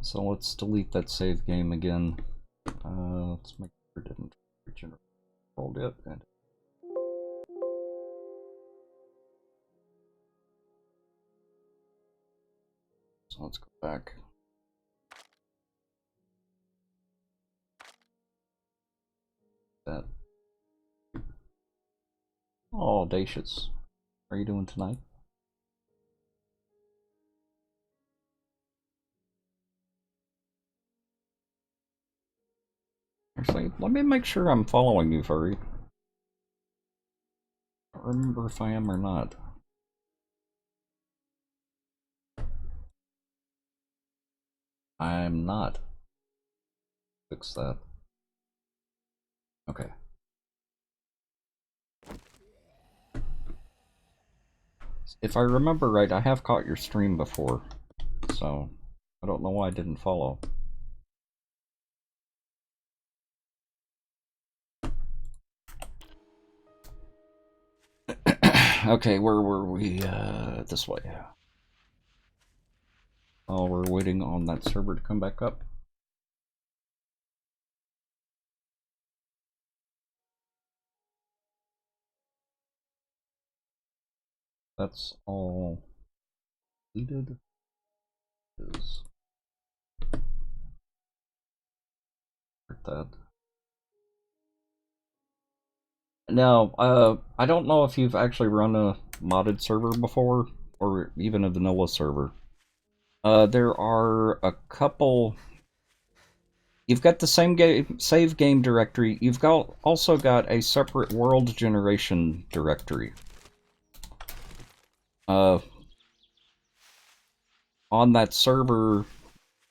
So let's delete that save game again. Let's make sure it didn't regenerate the world yet. And so let's go back. That. Oh, audacious. How are you doing tonight? Actually, let me make sure I'm following you, Furry. I don't remember if I am or not. I'm not. Fix that. Okay. If I remember right, I have caught your stream before, so I don't know why I didn't follow. Okay, where were we? This way. Oh, we're waiting on that server to come back up. That's all completed. Is that. Now, I don't know if you've actually run a modded server before, or even a vanilla server. There are a couple. You've got the same game, save game directory. You've also got a separate world generation directory. On that server,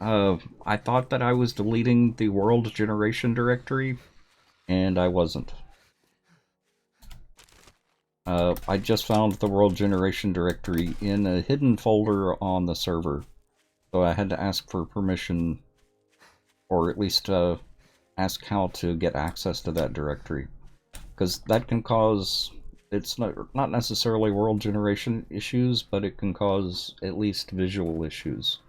I thought that I was deleting the world generation directory, and I wasn't. I just found the world generation directory in a hidden folder on the server, so I had to ask for permission, or at least ask how to get access to that directory, because that can cause, it's not necessarily world generation issues, but it can cause at least visual issues.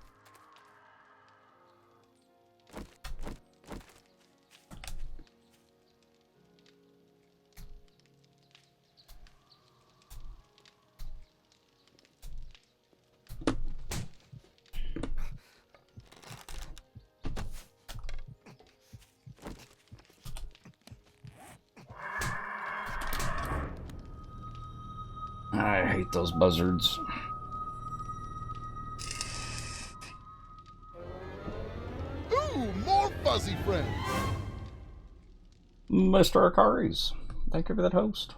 I hate those buzzards.
Ooh, more fuzzy friends.
Mr. Akaris, thank you for that host.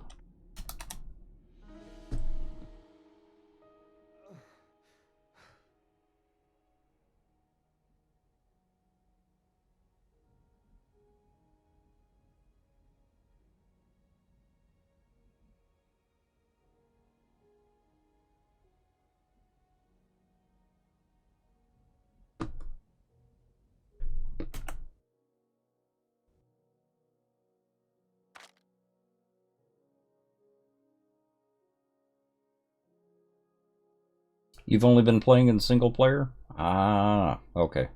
You've only been playing in single player? Ah, okay.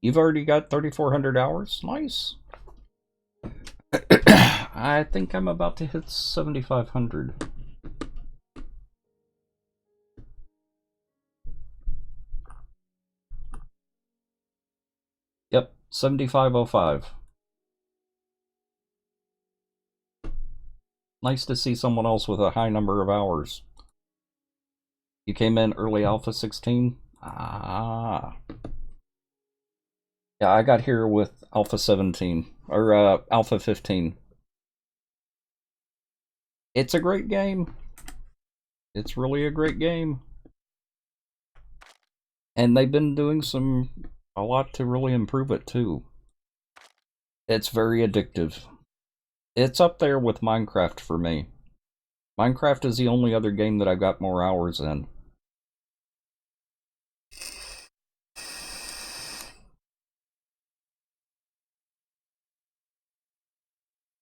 You've already got 3,400 hours? Nice. I think I'm about to hit 7,500. Yep, 7,505. Nice to see someone else with a high number of hours. You came in early Alpha 16? Ah. Yeah, I got here with Alpha 17, or Alpha 15. It's a great game. It's really a great game. And they've been doing a lot to really improve it too. It's very addictive. It's up there with Minecraft for me. Minecraft is the only other game that I've got more hours in.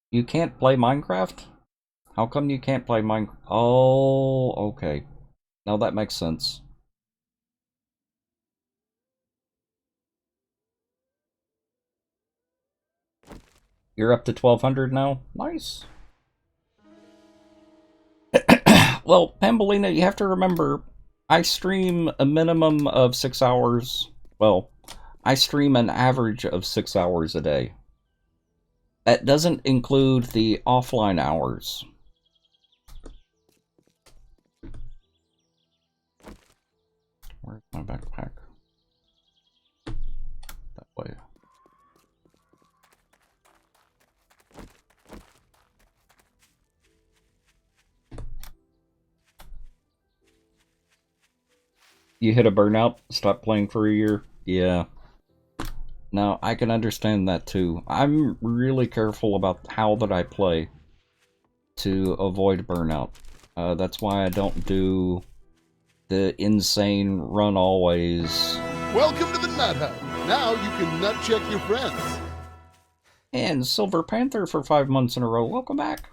You can't play Minecraft? How come you can't play Minecraft? Oh, okay. Now that makes sense. You're up to 1200 now? Nice. Well, Pambolina, you have to remember, I stream a minimum of 6 hours. Well, I stream an average of 6 hours a day. That doesn't include the offline hours. Where's my backpack? That way. You hit a burnout, stop playing for a year? Yeah. Now, I can understand that too. I'm really careful about how that I play to avoid burnout. That's why I don't do the insane run always.
Welcome to the Nut Hut. Now you can nut check your friends.
And Silver Panther for 5 months in a row. Welcome back.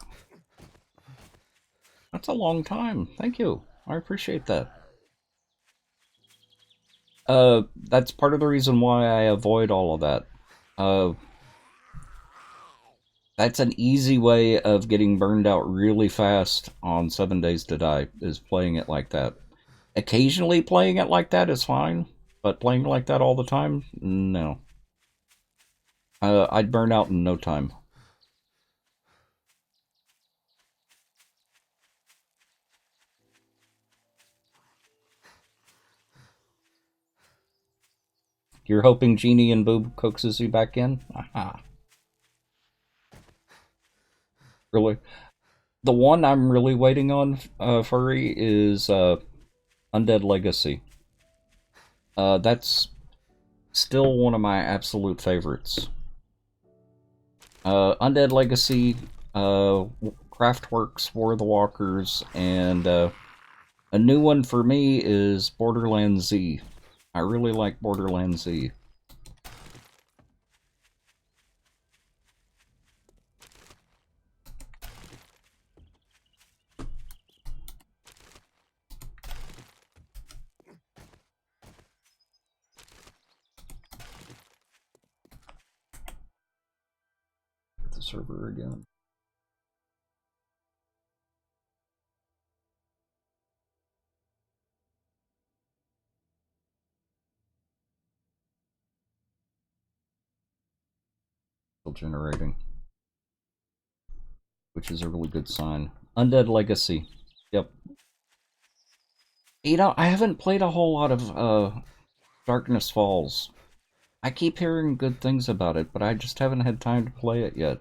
That's a long time. Thank you. I appreciate that. That's part of the reason why I avoid all of that. That's an easy way of getting burned out really fast on 7 Days to Die, is playing it like that. Occasionally playing it like that is fine, but playing like that all the time? No. I'd burn out in no time. You're hoping Genie and Boob coaxes you back in? Aha. Really? The one I'm really waiting on, Furry, is Undead Legacy. That's still one of my absolute favorites. Undead Legacy, Craftworks, War of the Walkers, and a new one for me is Borderlands Z. I really like Borderlands Z. The server again. Still generating. Which is a really good sign. Undead Legacy. Yep. You know, I haven't played a whole lot of Darkness Falls. I keep hearing good things about it, but I just haven't had time to play it yet.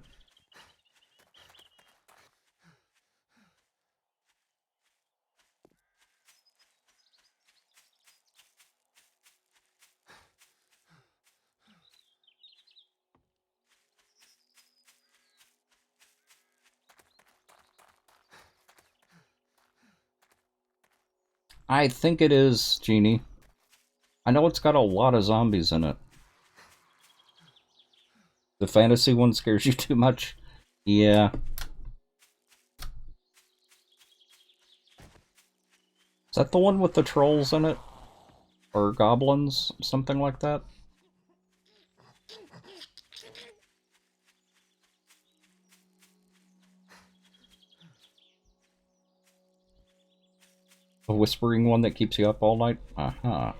I think it is, Genie. I know it's got a lot of zombies in it. The fantasy one scares you too much? Yeah. Is that the one with the trolls in it? Or goblins? Something like that? A whispering one that keeps you up all night? Uh-huh.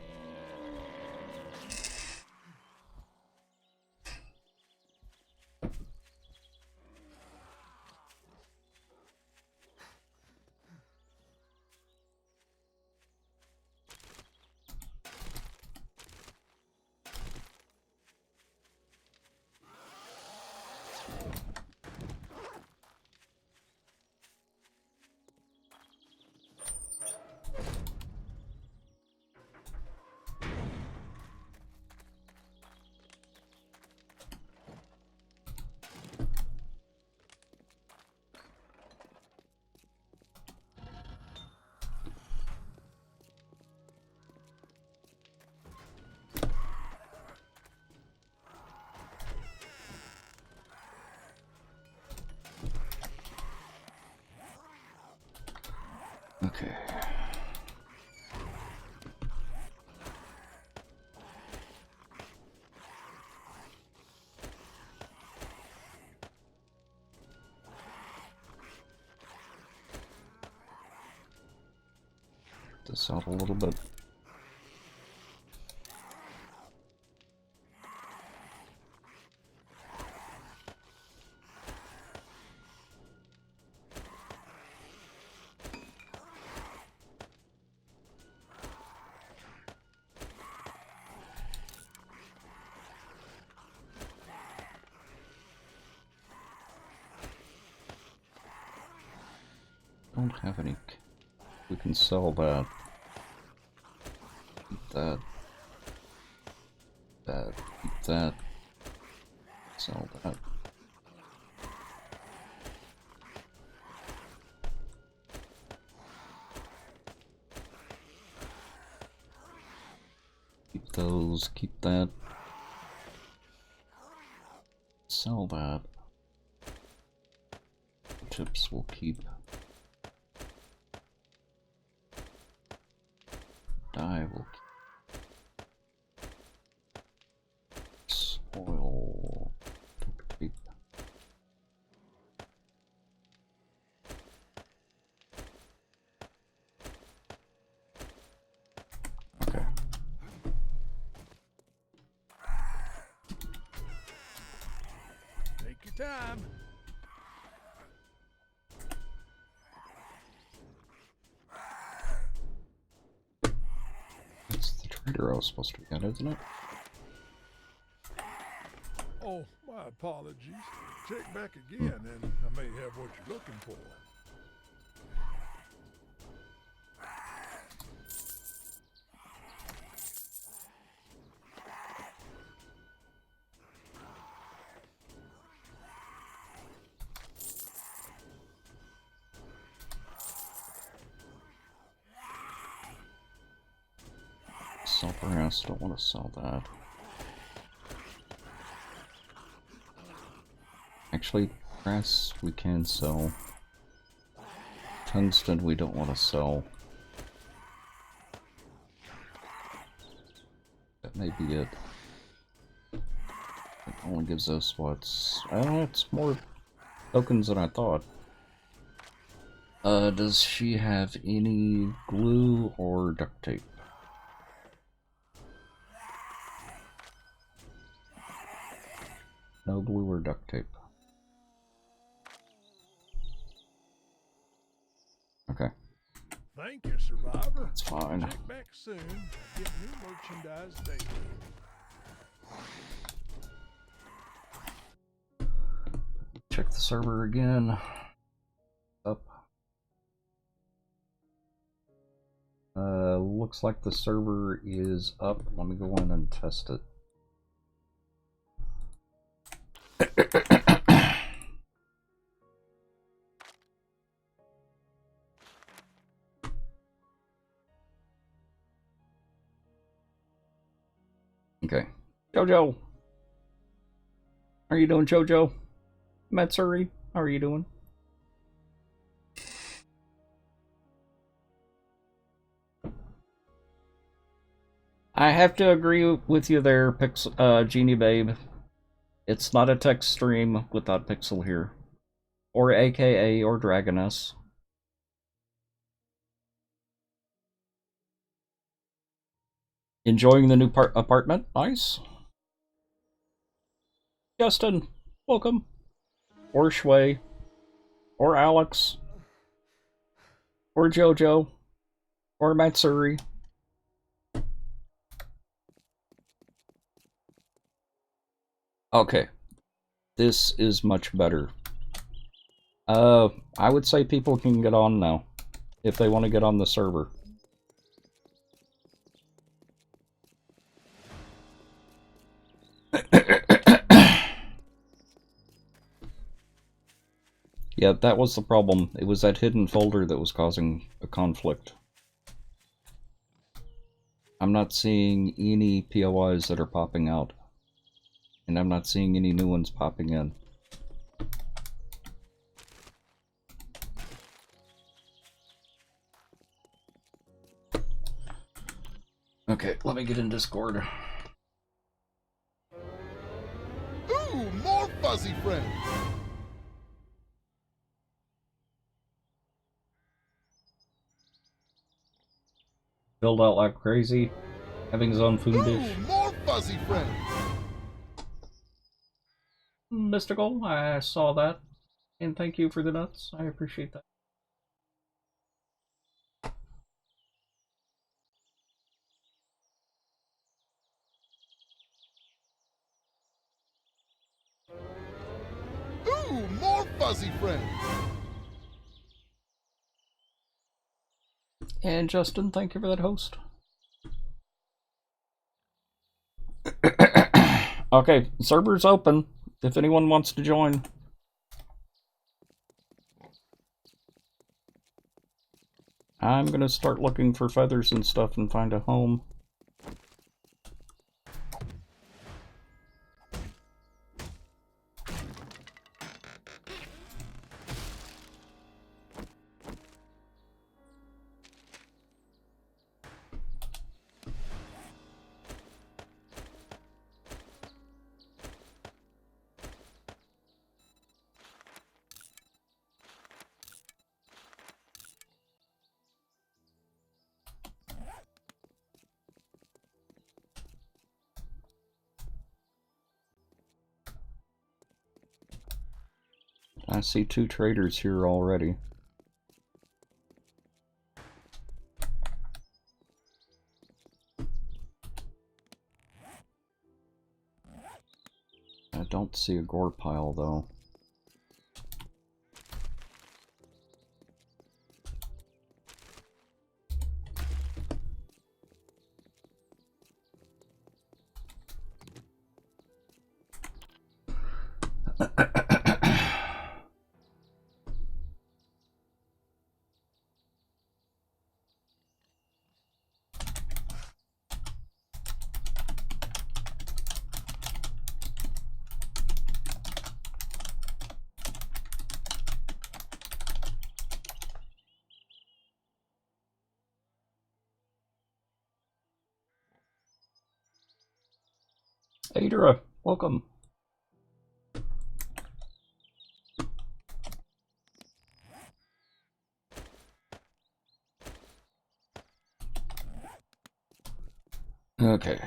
Check this out a little bit. Don't have any. We can sell that. Keep that. That. Keep that. Sell that. Keep those. Keep that. Sell that. Chips will keep. Dye will keep. Soil. Tape. Okay.
Take your time.
That's the trader I was supposed to get, isn't it?
Oh, my apologies. Check back again, and I may have what you're looking for.
Sell brass, don't want to sell that. Actually, brass we can sell. Tungsten we don't want to sell. That may be it. It only gives us what's... it's more tokens than I thought. Does she have any glue or duct tape? No glue or duct tape. Okay.
Thank you, Survivor.
That's fine.
Check back soon. Get new merchandise daily.
Check the server again. Up. Looks like the server is up. Let me go in and test it. Okay. Jojo! How are you doing, Jojo? Matsuri, how are you doing? I have to agree with you there, Genie Babe. It's not a text stream without Pixel here. Or AKA or Dragoness. Enjoying the new apartment? Nice. Justin, welcome. Or Shui. Or Alex. Or Jojo. Or Matsuri. Okay. This is much better. I would say people can get on now. If they want to get on the server. Yeah, that was the problem. It was that hidden folder that was causing a conflict. I'm not seeing any POIs that are popping out. And I'm not seeing any new ones popping in. Okay, let me get in Discord.
Ooh, more fuzzy friends.
Build out like crazy. Having his own food dish.
More fuzzy friends.
Mystical, I saw that. And thank you for the nuts. I appreciate that.
Ooh, more fuzzy friends.
And Justin, thank you for that host. Okay, server's open if anyone wants to join. I'm gonna start looking for feathers and stuff and find a home. I see 2 traders here already. I don't see a gore pile though. Adra, welcome. Okay.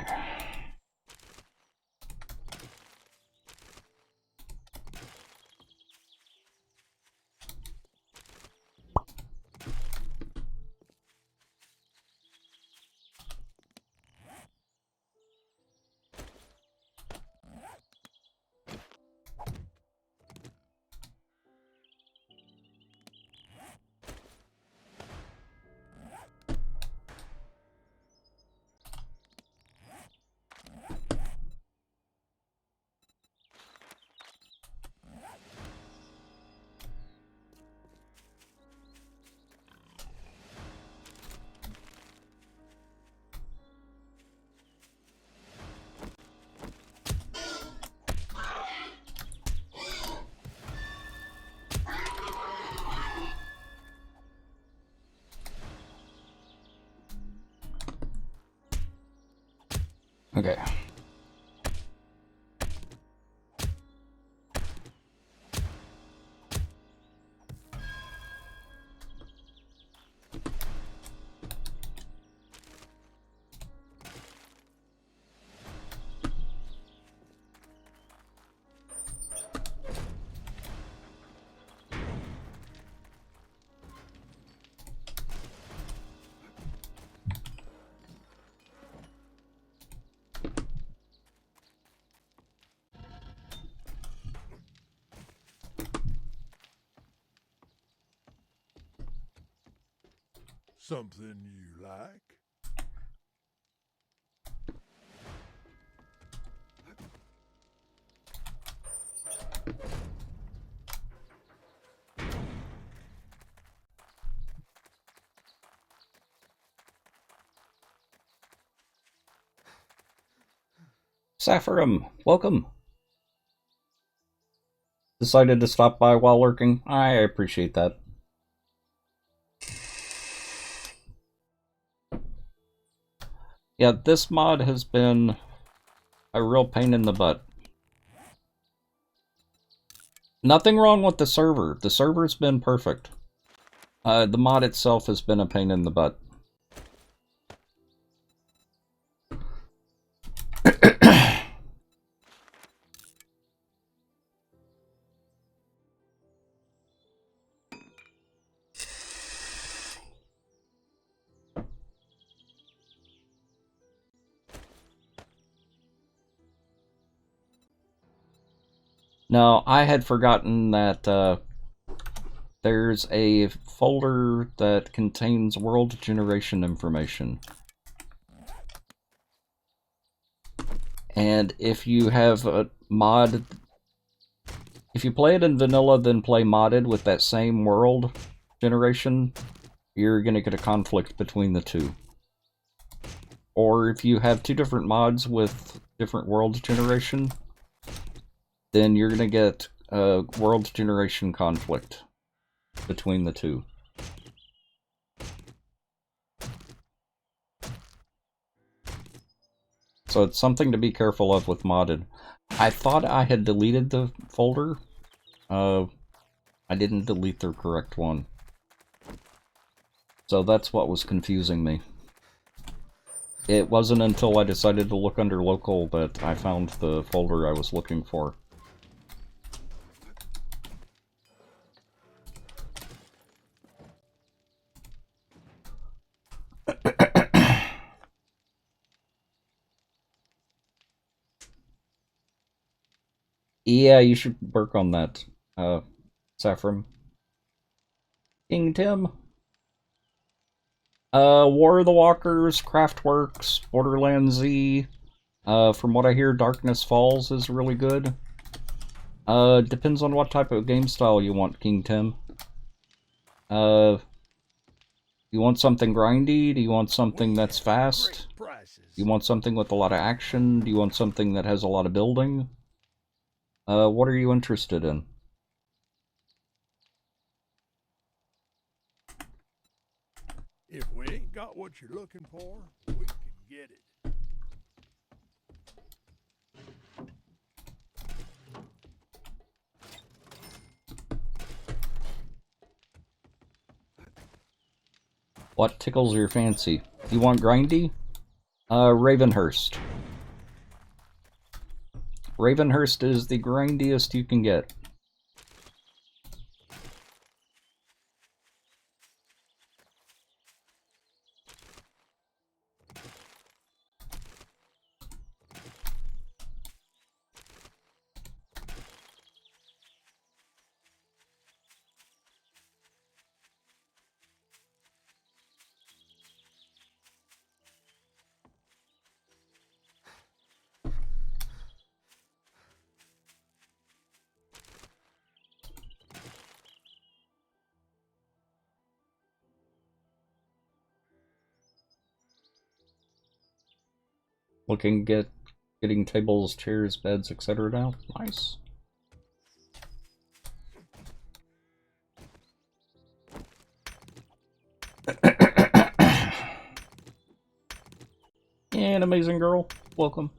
Okay.
Something you like?
Saphiram, welcome. Decided to stop by while lurking. I appreciate that. Yeah, this mod has been a real pain in the butt. Nothing wrong with the server. The server's been perfect. The mod itself has been a pain in the butt. No, I had forgotten that there's a folder that contains world generation information. And if you have a mod... If you play it in vanilla, then play modded with that same world generation, you're gonna get a conflict between the two. Or if you have two different mods with different world generation, then you're gonna get a world generation conflict between the two. So it's something to be careful of with modded. I thought I had deleted the folder. I didn't delete the correct one. So that's what was confusing me. It wasn't until I decided to look under local that I found the folder I was looking for. Yeah, you should work on that, Saffron. King Tim. War of the Walkers, Craftworks, Borderlands Z. From what I hear, Darkness Falls is really good. Depends on what type of game style you want, King Tim. You want something grindy? Do you want something that's fast? Do you want something with a lot of action? Do you want something that has a lot of building? What are you interested in?
If we ain't got what you're looking for, we can get it.
What tickles your fancy? You want grindy? Ravenhurst. Ravenhurst is the grindiest you can get. Getting tables, chairs, beds, etc. now. Nice. And amazing girl, welcome.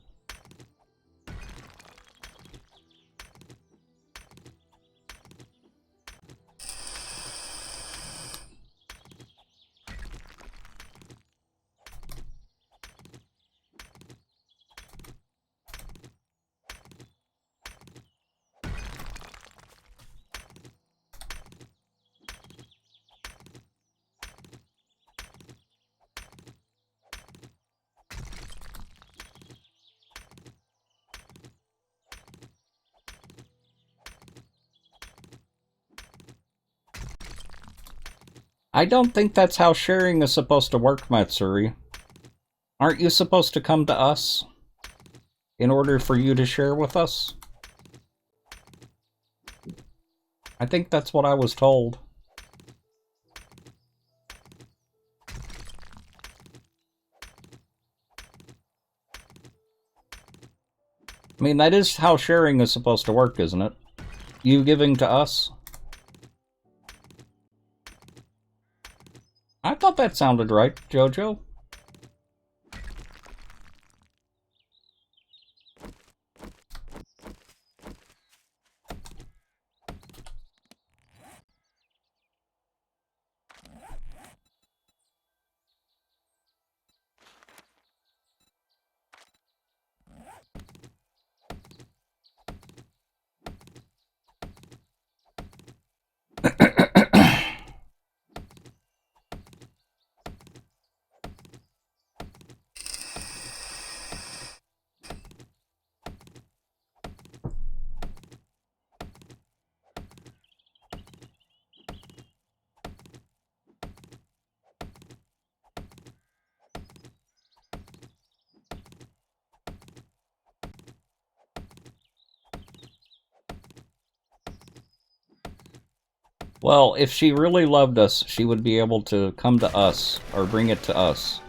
I don't think that's how sharing is supposed to work, Matsuri. Aren't you supposed to come to us in order for you to share with us? I think that's what I was told. I mean, that is how sharing is supposed to work, isn't it? You giving to us? I thought that sounded right, Jojo. Well, if she really loved us, she would be able to come to us, or bring it to us.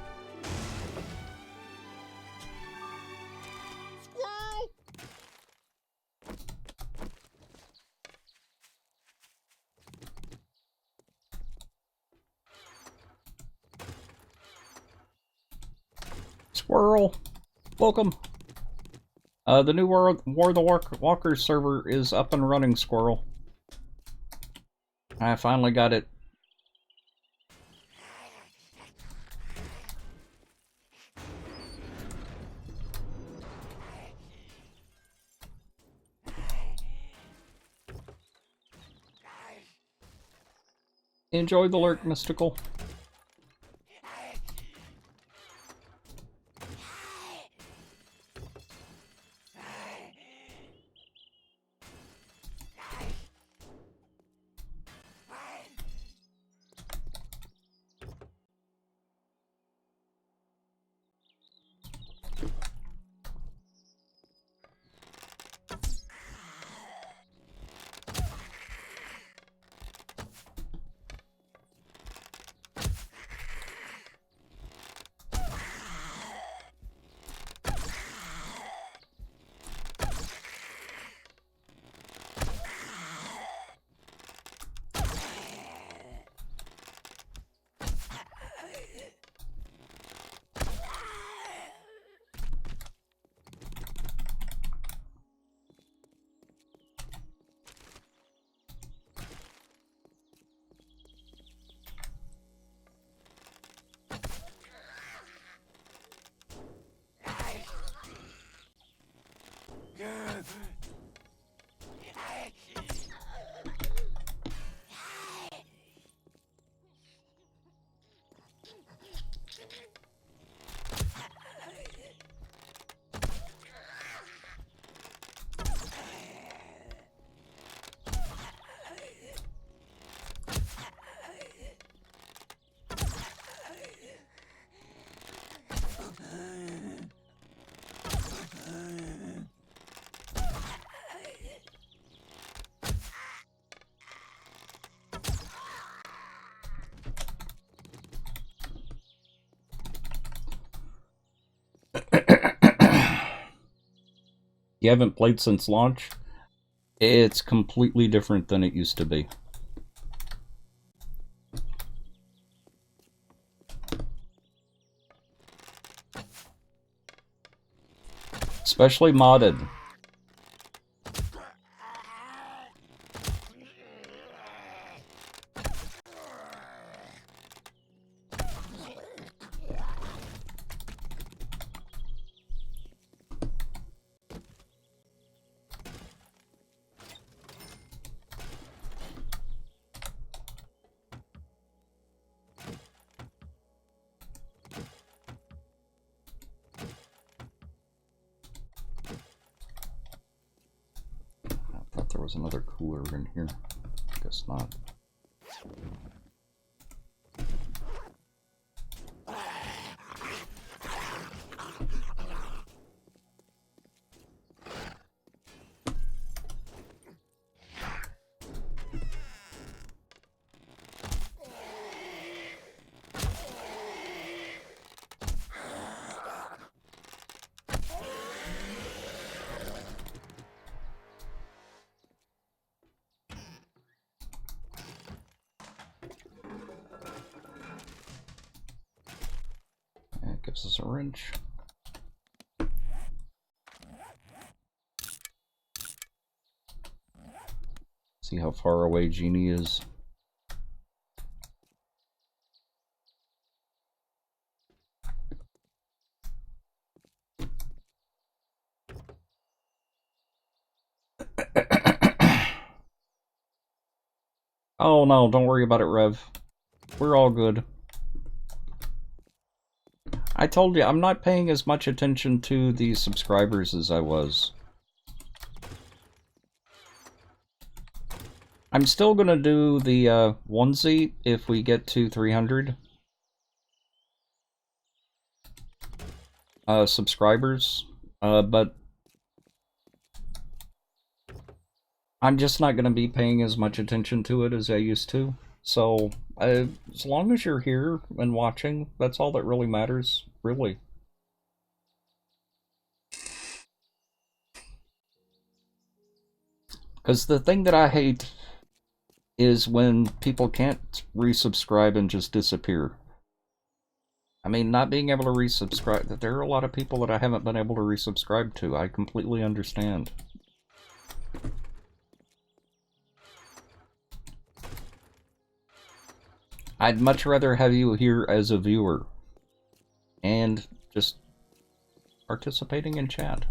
Squirrel!
Squirrel! Welcome! The new War of the Walkers server is up and running, Squirrel. I finally got it. Enjoy the lurk, Mystical. You haven't played since launch? It's completely different than it used to be. Especially modded. I thought there was another cooler in here. Guess not. It gives us a wrench. See how far away Genie is. Oh no, don't worry about it, Rev. We're all good. I told you, I'm not paying as much attention to the subscribers as I was. I'm still gonna do the onesie if we get to 300 subscribers, but I'm just not going to be paying as much attention to it as I used to. So, as long as you're here and watching, that's all that really matters, really. Because the thing that I hate is when people can't resubscribe and just disappear. I mean, not being able to resubscribe, there are a lot of people that I haven't been able to resubscribe to. I completely understand. I'd much rather have you here as a viewer and just participating in chat.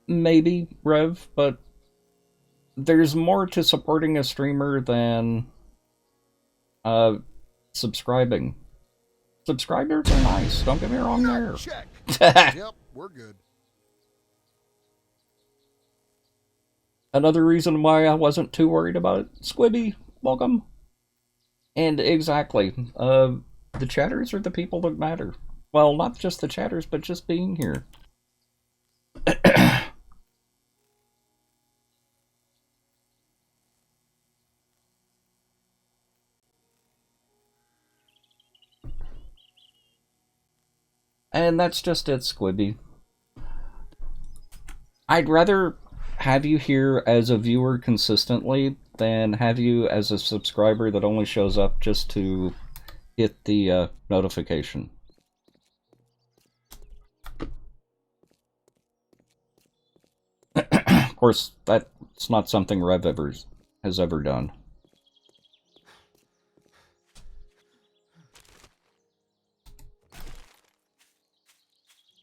Maybe, Rev, but there's more to supporting a streamer than subscribing. Subscribers are nice, don't get me wrong there.
Check. Yep, we're good.
Another reason why I wasn't too worried about it. Squibby, welcome. And exactly, the chatters are the people that matter. Well, not just the chatters, but just being here. And that's just it, Squibby. I'd rather have you here as a viewer consistently than have you as a subscriber that only shows up just to hit the notification. Of course, that's not something Rev has ever done.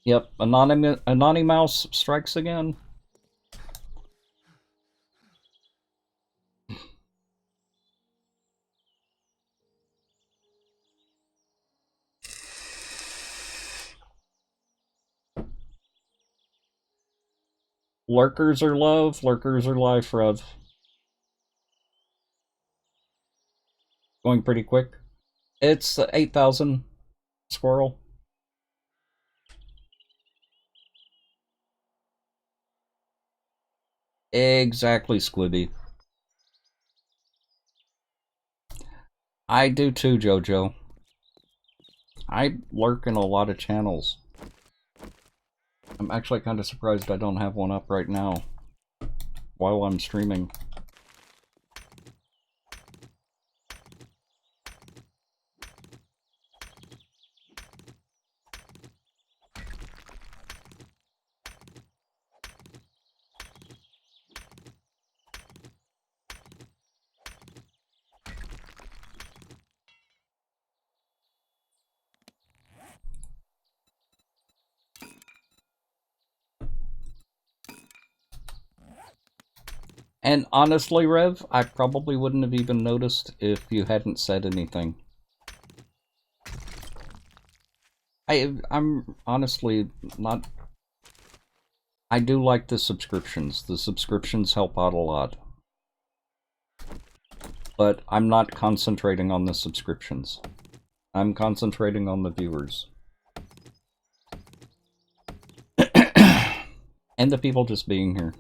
Yep, Anonymous strikes again. Lurkers are love, lurkers are life, Rev. Going pretty quick. It's 8,000 squirrel. Exactly, Squibby. I do too, Jojo. I lurk in a lot of channels. I'm actually kind of surprised I don't have one up right now while I'm streaming. And honestly, Rev, I probably wouldn't have even noticed if you hadn't said anything. I'm honestly not... I do like the subscriptions. The subscriptions help out a lot. But I'm not concentrating on the subscriptions. I'm concentrating on the viewers. And the people just being here.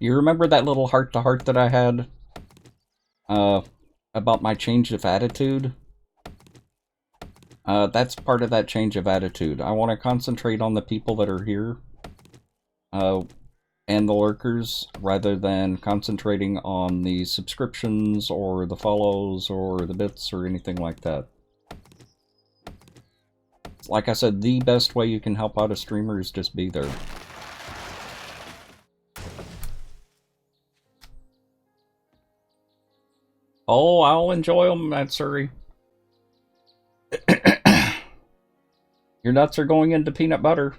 You remember that little heart-to-heart that I had? About my change of attitude? That's part of that change of attitude. I want to concentrate on the people that are here. And the lurkers, rather than concentrating on the subscriptions, or the follows, or the bits, or anything like that. Like I said, the best way you can help out a streamer is just be there. Oh, I'll enjoy them, Matsuri. Your nuts are going into peanut butter.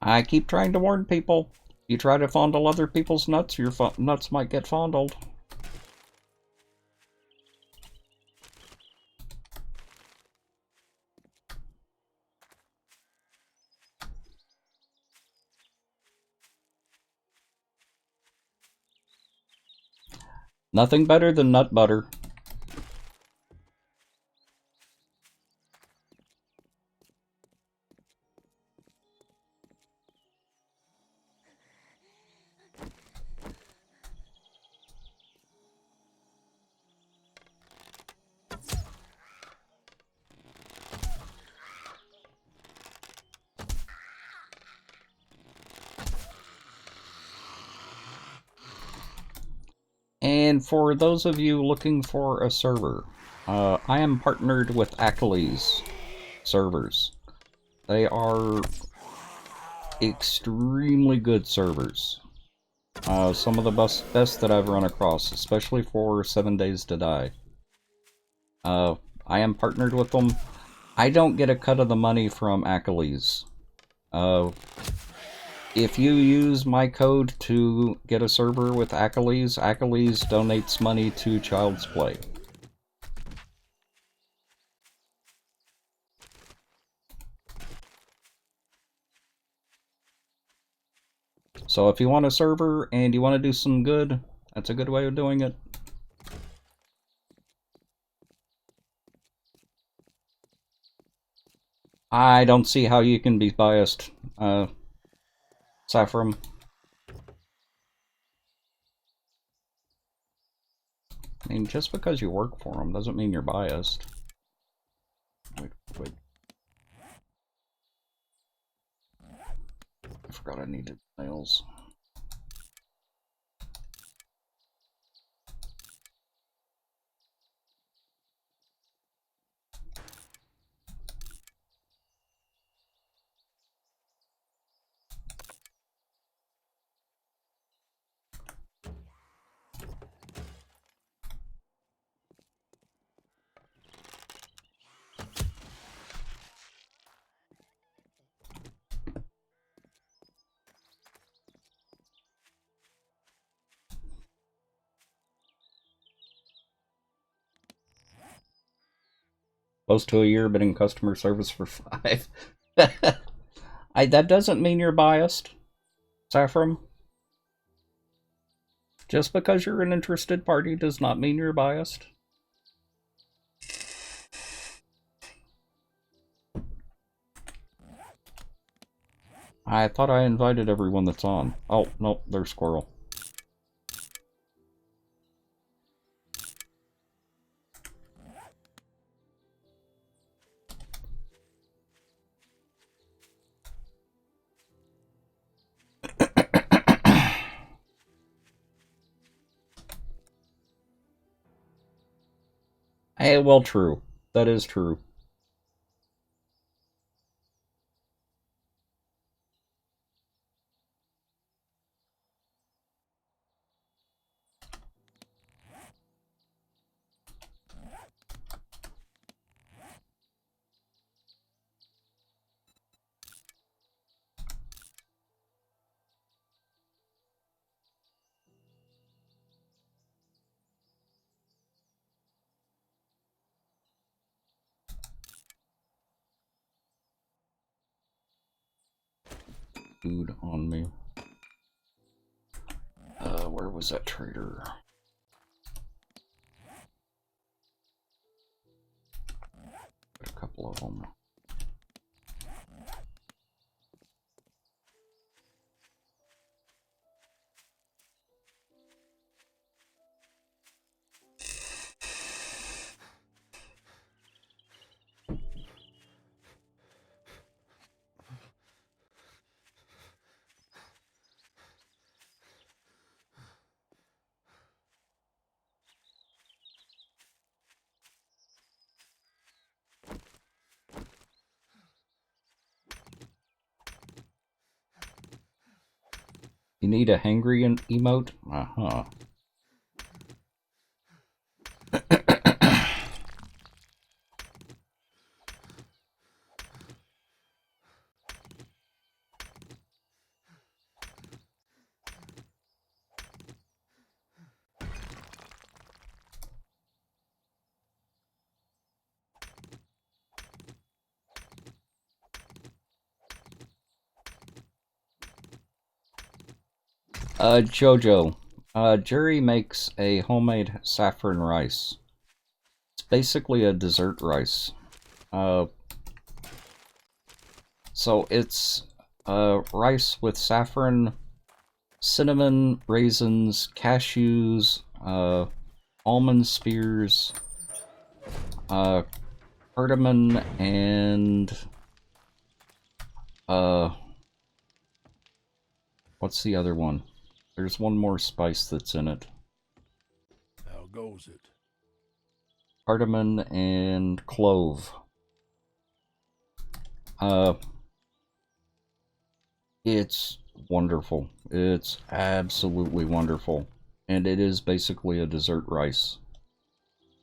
I keep trying to warn people. You try to fondle other people's nuts, your nuts might get fondled. Nothing better than nut butter. And for those of you looking for a server, I am partnered with Achilles servers. They are extremely good servers. Some of the best that I've run across, especially for 7 Days to Die. I am partnered with them. I don't get a cut of the money from Achilles. If you use my code to get a server with Achilles, Achilles donates money to Child's Play. So if you want a server and you want to do some good, that's a good way of doing it. I don't see how you can be biased, Saffron. I mean, just because you work for them doesn't mean you're biased. Wait. I forgot I needed nails. Close to a year, been in customer service for 5. That doesn't mean you're biased, Saffron. Just because you're an interested party does not mean you're biased. I thought I invited everyone that's on. Oh, nope, there's Squirrel. Hey, well, true. That is true. Food on me. Where was that trader? A couple of them. You need a hangry emote? Uh-huh. Jojo, Jerry makes a homemade saffron rice. It's basically a dessert rice. So it's rice with saffron, cinnamon, raisins, cashews, almond spears, cardamom, and what's the other one? There's one more spice that's in it.
How goes it?
Cardamom and clove. It's wonderful. It's absolutely wonderful. And it is basically a dessert rice.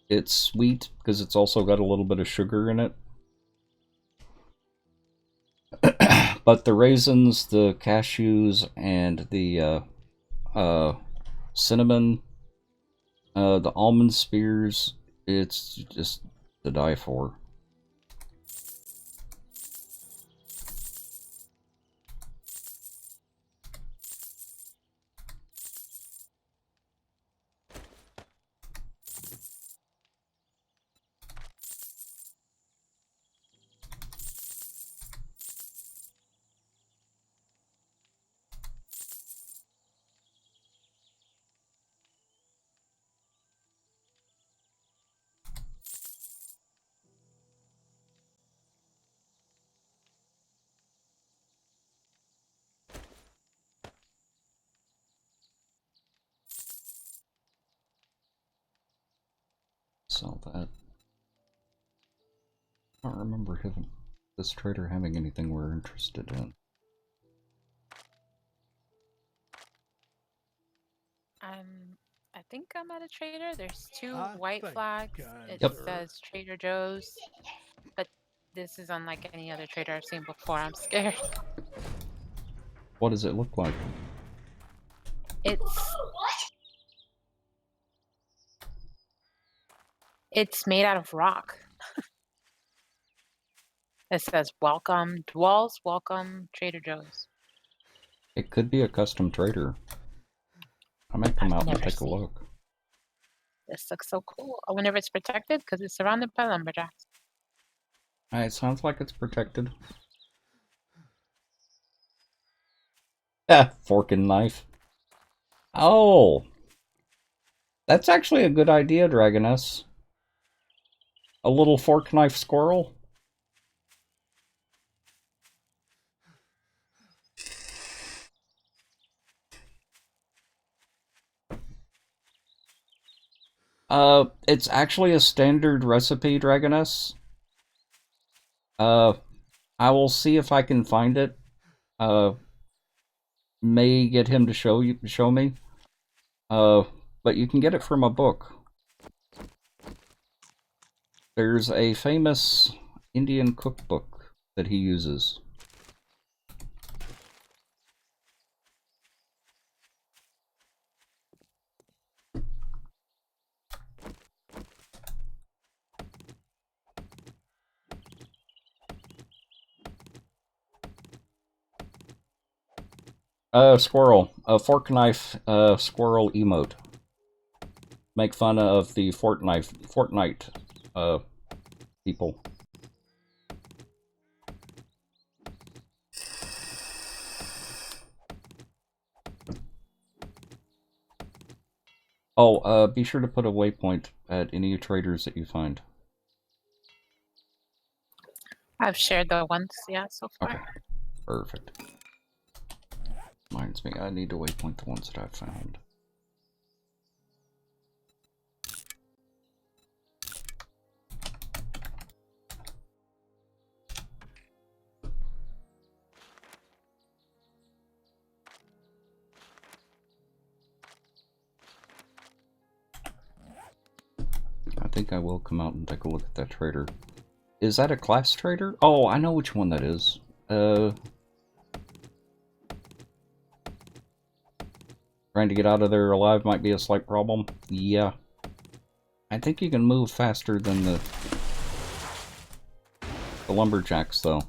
It's sweet because it's also got a little bit of sugar in it. But the raisins, the cashews, and the cinnamon, the almond spears, it's just to die for. Sell that. I don't remember this trader having anything we're interested in.
I think I'm at a trader. There's two
I
white
think,
flags.
kind
It
Yep.
says Trader Joe's, but this is unlike any other trader I've seen before. I'm scared.
What does it look like?
It's made out of rock. It says welcome Dwalls, welcome Trader Joe's.
It could be a custom trader. I might come
I've
out and
never
take a
seen.
look.
This looks so cool. I wonder if it's protected because it's surrounded by lumberjacks.
It sounds like it's protected. Ah, fork and knife. Oh! That's actually a good idea, Dragoness. A little fork knife squirrel? It's actually a standard recipe, Dragoness. I will see if I can find it. May get him to show me. But you can get it from a book. There's a famous Indian cookbook that he uses. Squirrel. A fork knife, squirrel emote. Make fun of the Fortnite, people. Oh, be sure to put a waypoint at any traders that you find.
I've shared the ones, yeah, so far.
Okay, perfect. Reminds me, I need to waypoint the ones that I've found. I think I will come out and take a look at that trader. Is that a class trader? Oh, I know which one that is. Trying to get out of there alive might be a slight problem. Yeah. I think you can move faster than the lumberjacks, though.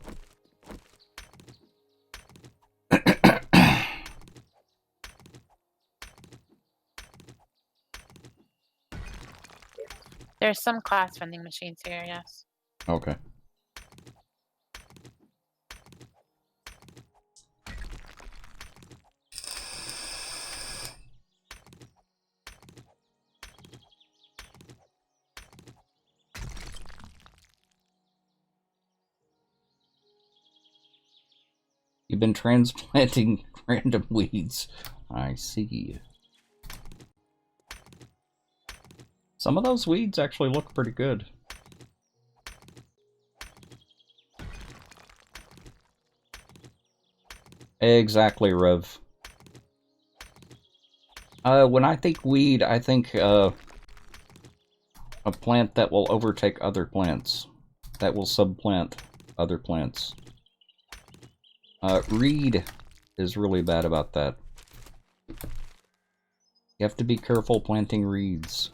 There's some class vending machines here, yes.
Okay. You've been transplanting random weeds. I see. Some of those weeds actually look pretty good. Exactly, Rev. When I think weed, I think, a plant that will overtake other plants. That will subplant other plants. Reed is really bad about that. You have to be careful planting reeds.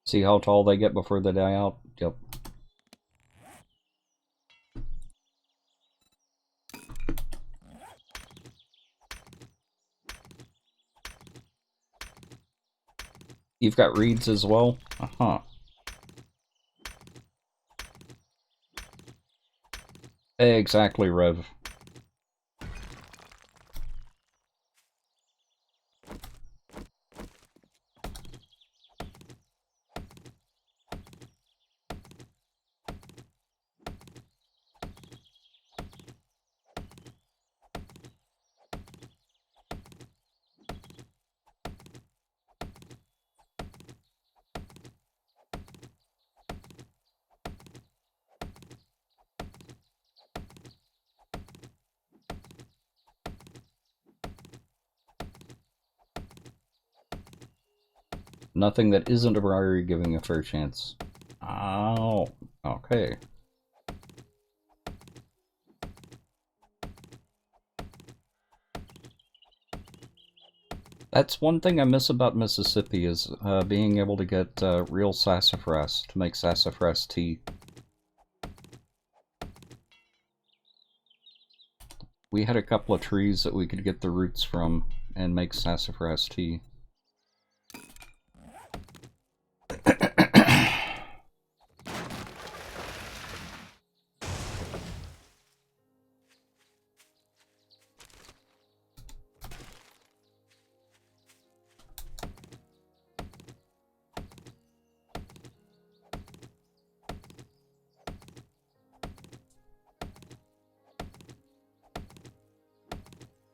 See how tall they get before they die out? Yep. You've got reeds as well? Uh-huh. Exactly, Rev. Nothing that isn't a briar giving a fair chance. Oh, okay. That's one thing I miss about Mississippi is being able to get real sassafras to make sassafras tea. We had a couple of trees that we could get the roots from and make sassafras tea.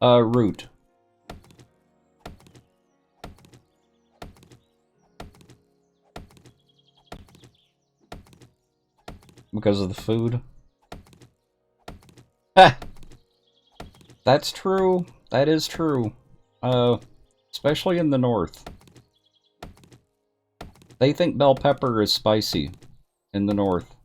Root. Because of the food? Ha! That's true. That is true. Especially in the north. They think bell pepper is spicy in the north.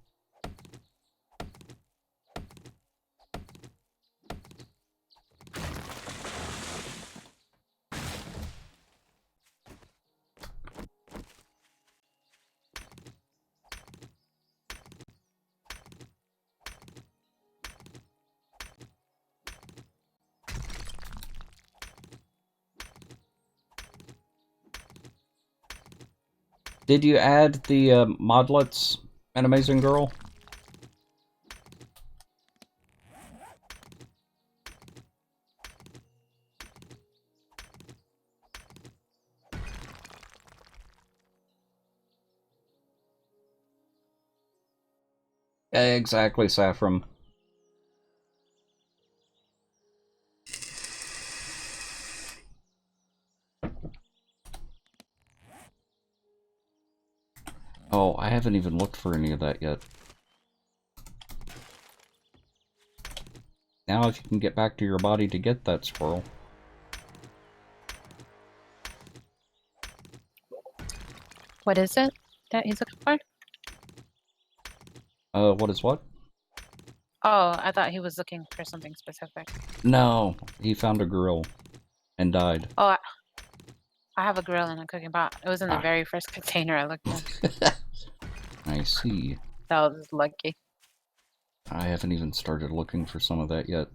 Did you add the modlets, an amazing girl? Exactly, Saffron. Oh, I haven't even looked for any of that yet. Now if you can get back to your body to get that squirrel.
What is it that he's looking for?
What is what?
Oh, I thought he was looking for something specific.
No, he found a grill and died.
Oh, I have a grill and a cooking pot. It was in the very first container I looked at.
I see.
That was lucky.
I haven't even started looking for some of that yet.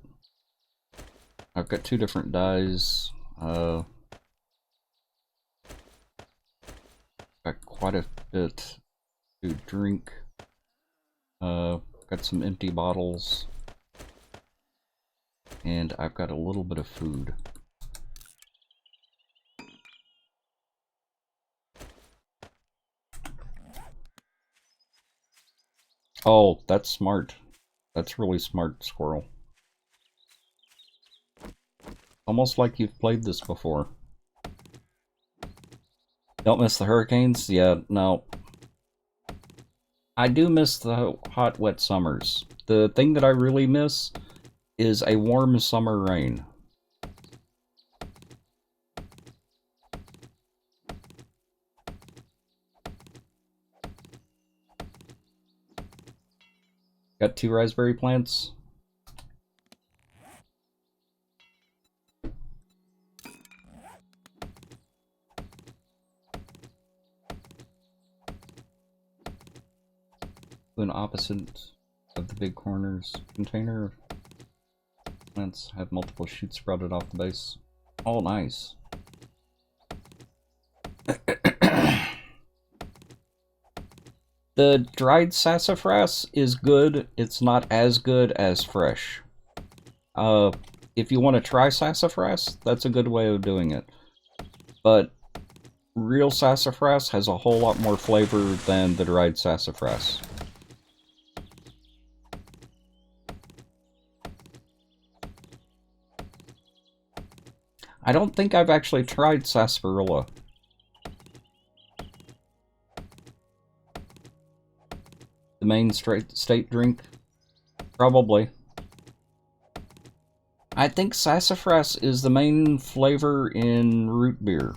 I've got 2 different dyes. Got quite a bit to drink. Got some empty bottles. And I've got a little bit of food. Oh, that's smart. That's really smart, Squirrel. Almost like you've played this before. Don't miss the hurricanes? Yeah, no. I do miss the hot, wet summers. The thing that I really miss is a warm summer rain. Got 2 raspberry plants. An opposite of the big corners container. Plants have multiple shoots sprouted off the base. Oh, nice. The dried sassafras is good. It's not as good as fresh. If you want to try sassafras, that's a good way of doing it. But real sassafras has a whole lot more flavor than the dried sassafras. I don't think I've actually tried sarsaparilla. The main state drink? Probably. I think sassafras is the main flavor in root beer.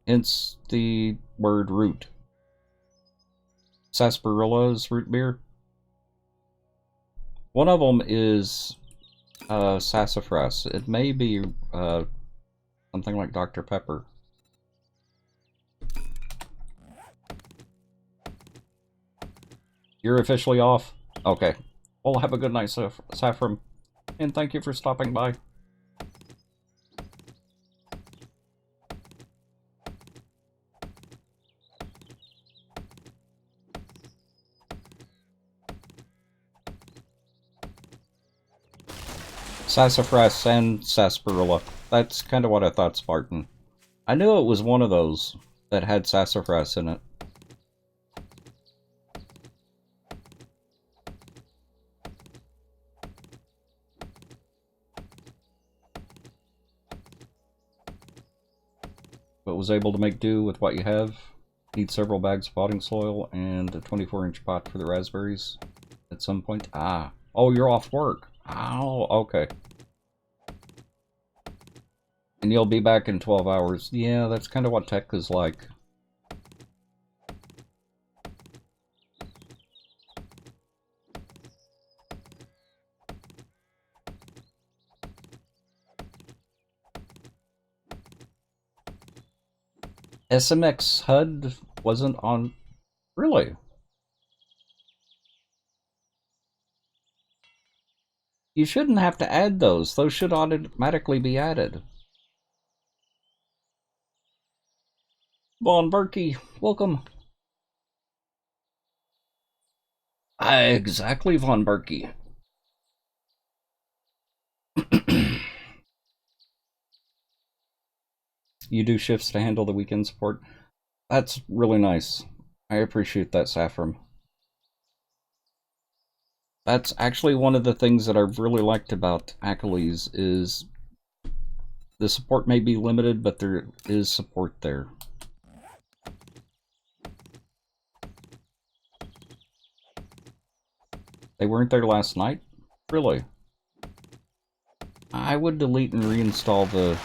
It's the word root. Sarsaparilla is root beer. One of them is sassafras. It may be something like Dr. Pepper. You're officially off? Okay. Well, have a good night, Saffron. And thank you for stopping by. Sassafras and sarsaparilla. That's kind of what I thought, Spartan. I knew it was one of those that had sassafras in it. But was able to make do with what you have. Need several bags of potting soil and a 24-inch pot for the raspberries at some point. Ah. Oh, you're off work. Oh, okay. And you'll be back in 12 hours. Yeah, that's kind of what tech is like. SMX HUD wasn't on... Really? You shouldn't have to add those. Those should automatically be added. Von Berkey, welcome. Exactly, Von Berkey. You do shifts to handle the weekend support? That's really nice. I appreciate that, Saffron. That's actually one of the things that I've really liked about Achilles is the support may be limited, but there is support there. They weren't there last night? Really? I would delete and reinstall the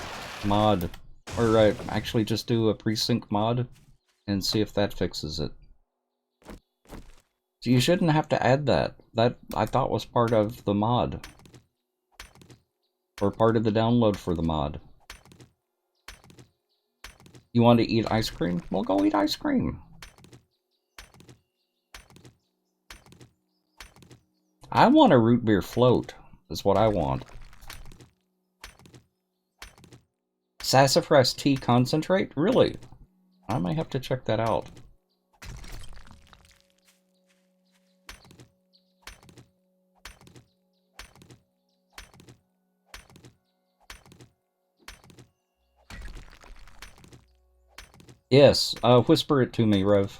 mod, or actually just do a pre-sync mod and see if that fixes it. So you shouldn't have to add that. That I thought was part of the mod. Or part of the download for the mod. You want to eat ice cream? Well, go eat ice cream. I want a root beer float, is what I want. Sassafras tea concentrate? Really? I might have to check that out. Yes, whisper it to me, Rev.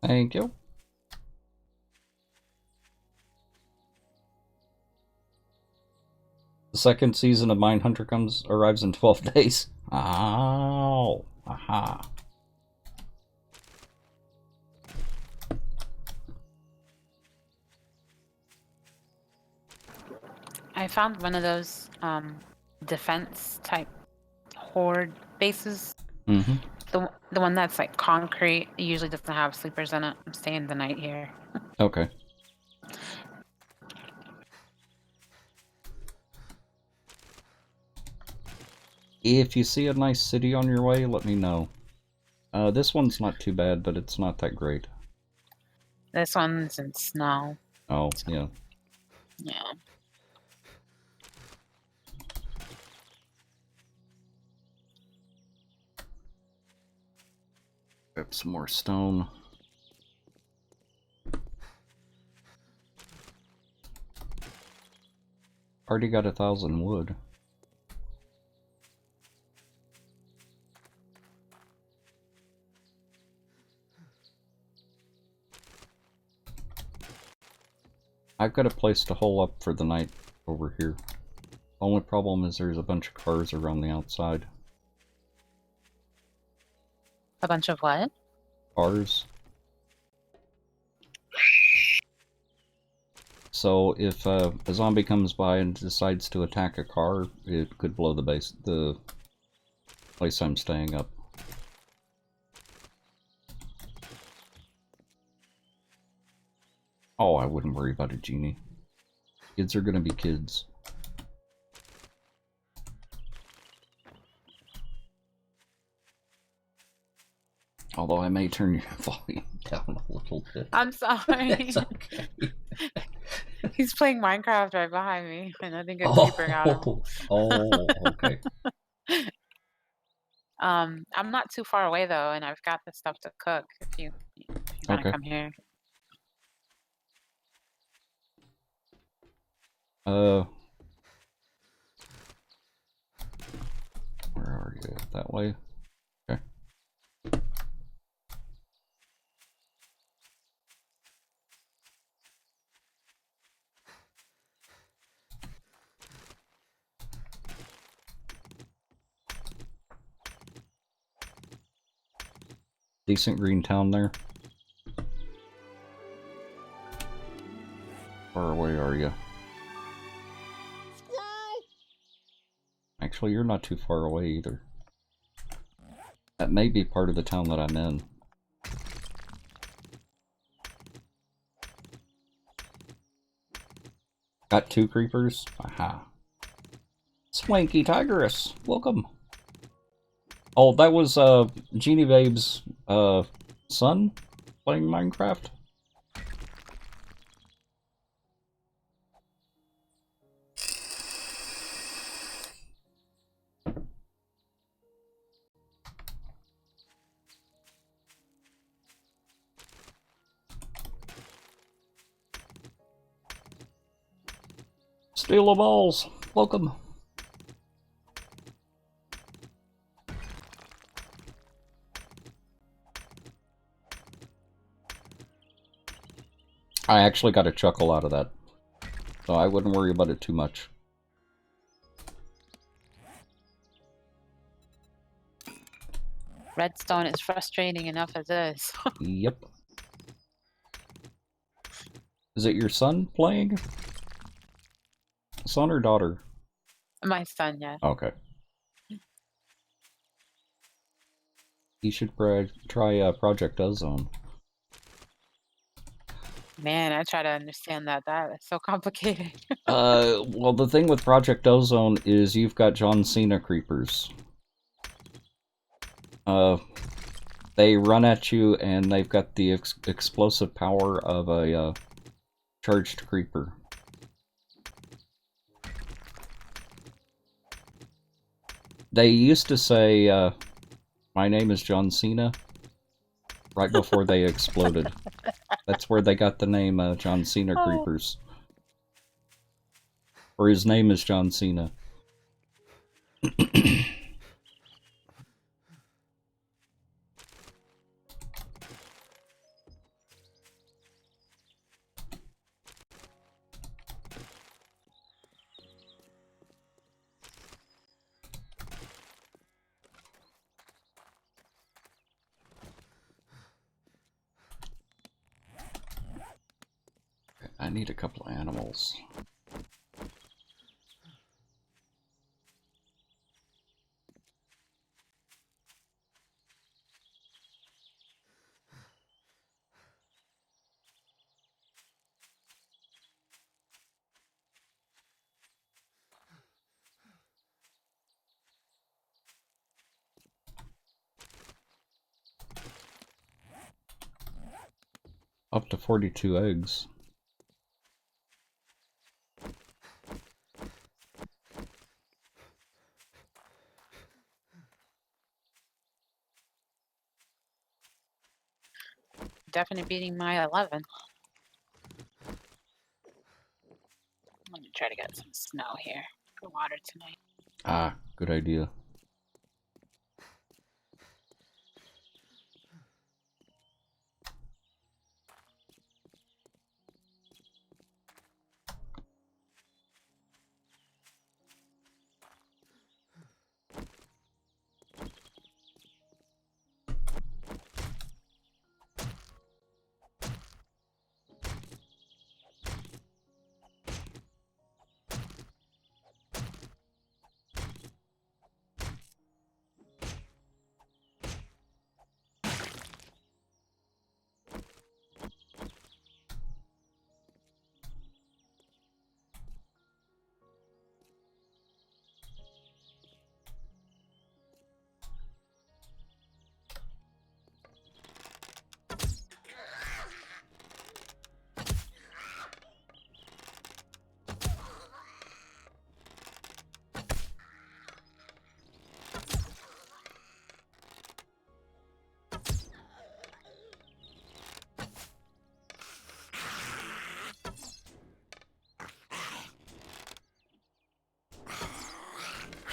Thank you. The second season of Mindhunter arrives in 12 days. Ow. Aha.
I found one of those defense type horde bases.
Mm-hmm.
The one that's like concrete. It usually doesn't have sleepers in it. I'm staying the night here.
Okay. If you see a nice city on your way, let me know. This one's not too bad, but it's not that great.
This one's in snow.
Oh, yeah.
Yeah.
Grab some more stone. Already got 1,000 wood. I've got a place to hole up for the night over here. Only problem is there's a bunch of cars around the outside.
A bunch of what?
Cars. So if a zombie comes by and decides to attack a car, it could blow the place I'm staying up. Oh, I wouldn't worry about it, Genie. Kids are gonna be kids. Although I may turn your volume down a little bit.
I'm sorry.
It's okay.
He's playing Minecraft right behind me, and I think it's creeping out.
Oh, okay.
I'm not too far away though, and I've got the stuff to cook. If you want to come here.
Where are you? That way? Okay. Decent green town there. Far away are you? Actually, you're not too far away either. That may be part of the town that I'm in. Got 2 creepers? Aha. Swanky Tigress, welcome. Oh, that was Genie Babe's son playing Minecraft. Steel the balls, welcome. I actually got a chuckle out of that, so I wouldn't worry about it too much.
Redstone is frustrating enough as is.
Yep. Is it your son playing? Son or daughter?
My son, yeah.
Okay. You should try Project Ozone.
Man, I try to understand that. That is so complicated.
Well, the thing with Project Ozone is you've got John Cena creepers. They run at you, and they've got the explosive power of a charged creeper. They used to say, "My name is John Cena," right before they exploded. That's where they got the name John Cena creepers. Or his name is John Cena. I need a couple of animals. Up to 42 eggs.
Definitely beating my 11. I'm gonna try to get some snow here for water tonight.
Ah, good idea.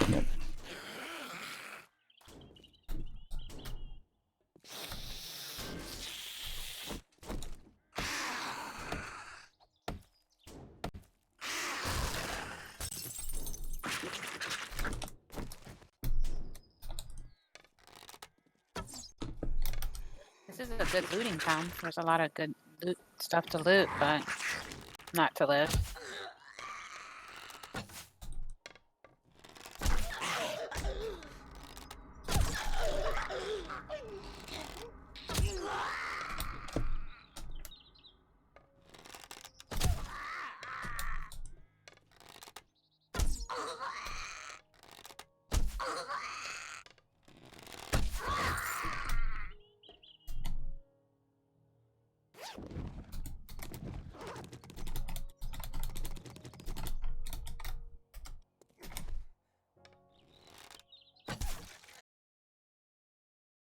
Yep.
This is a good looting town. There's a lot of good loot stuff to loot, but not to live.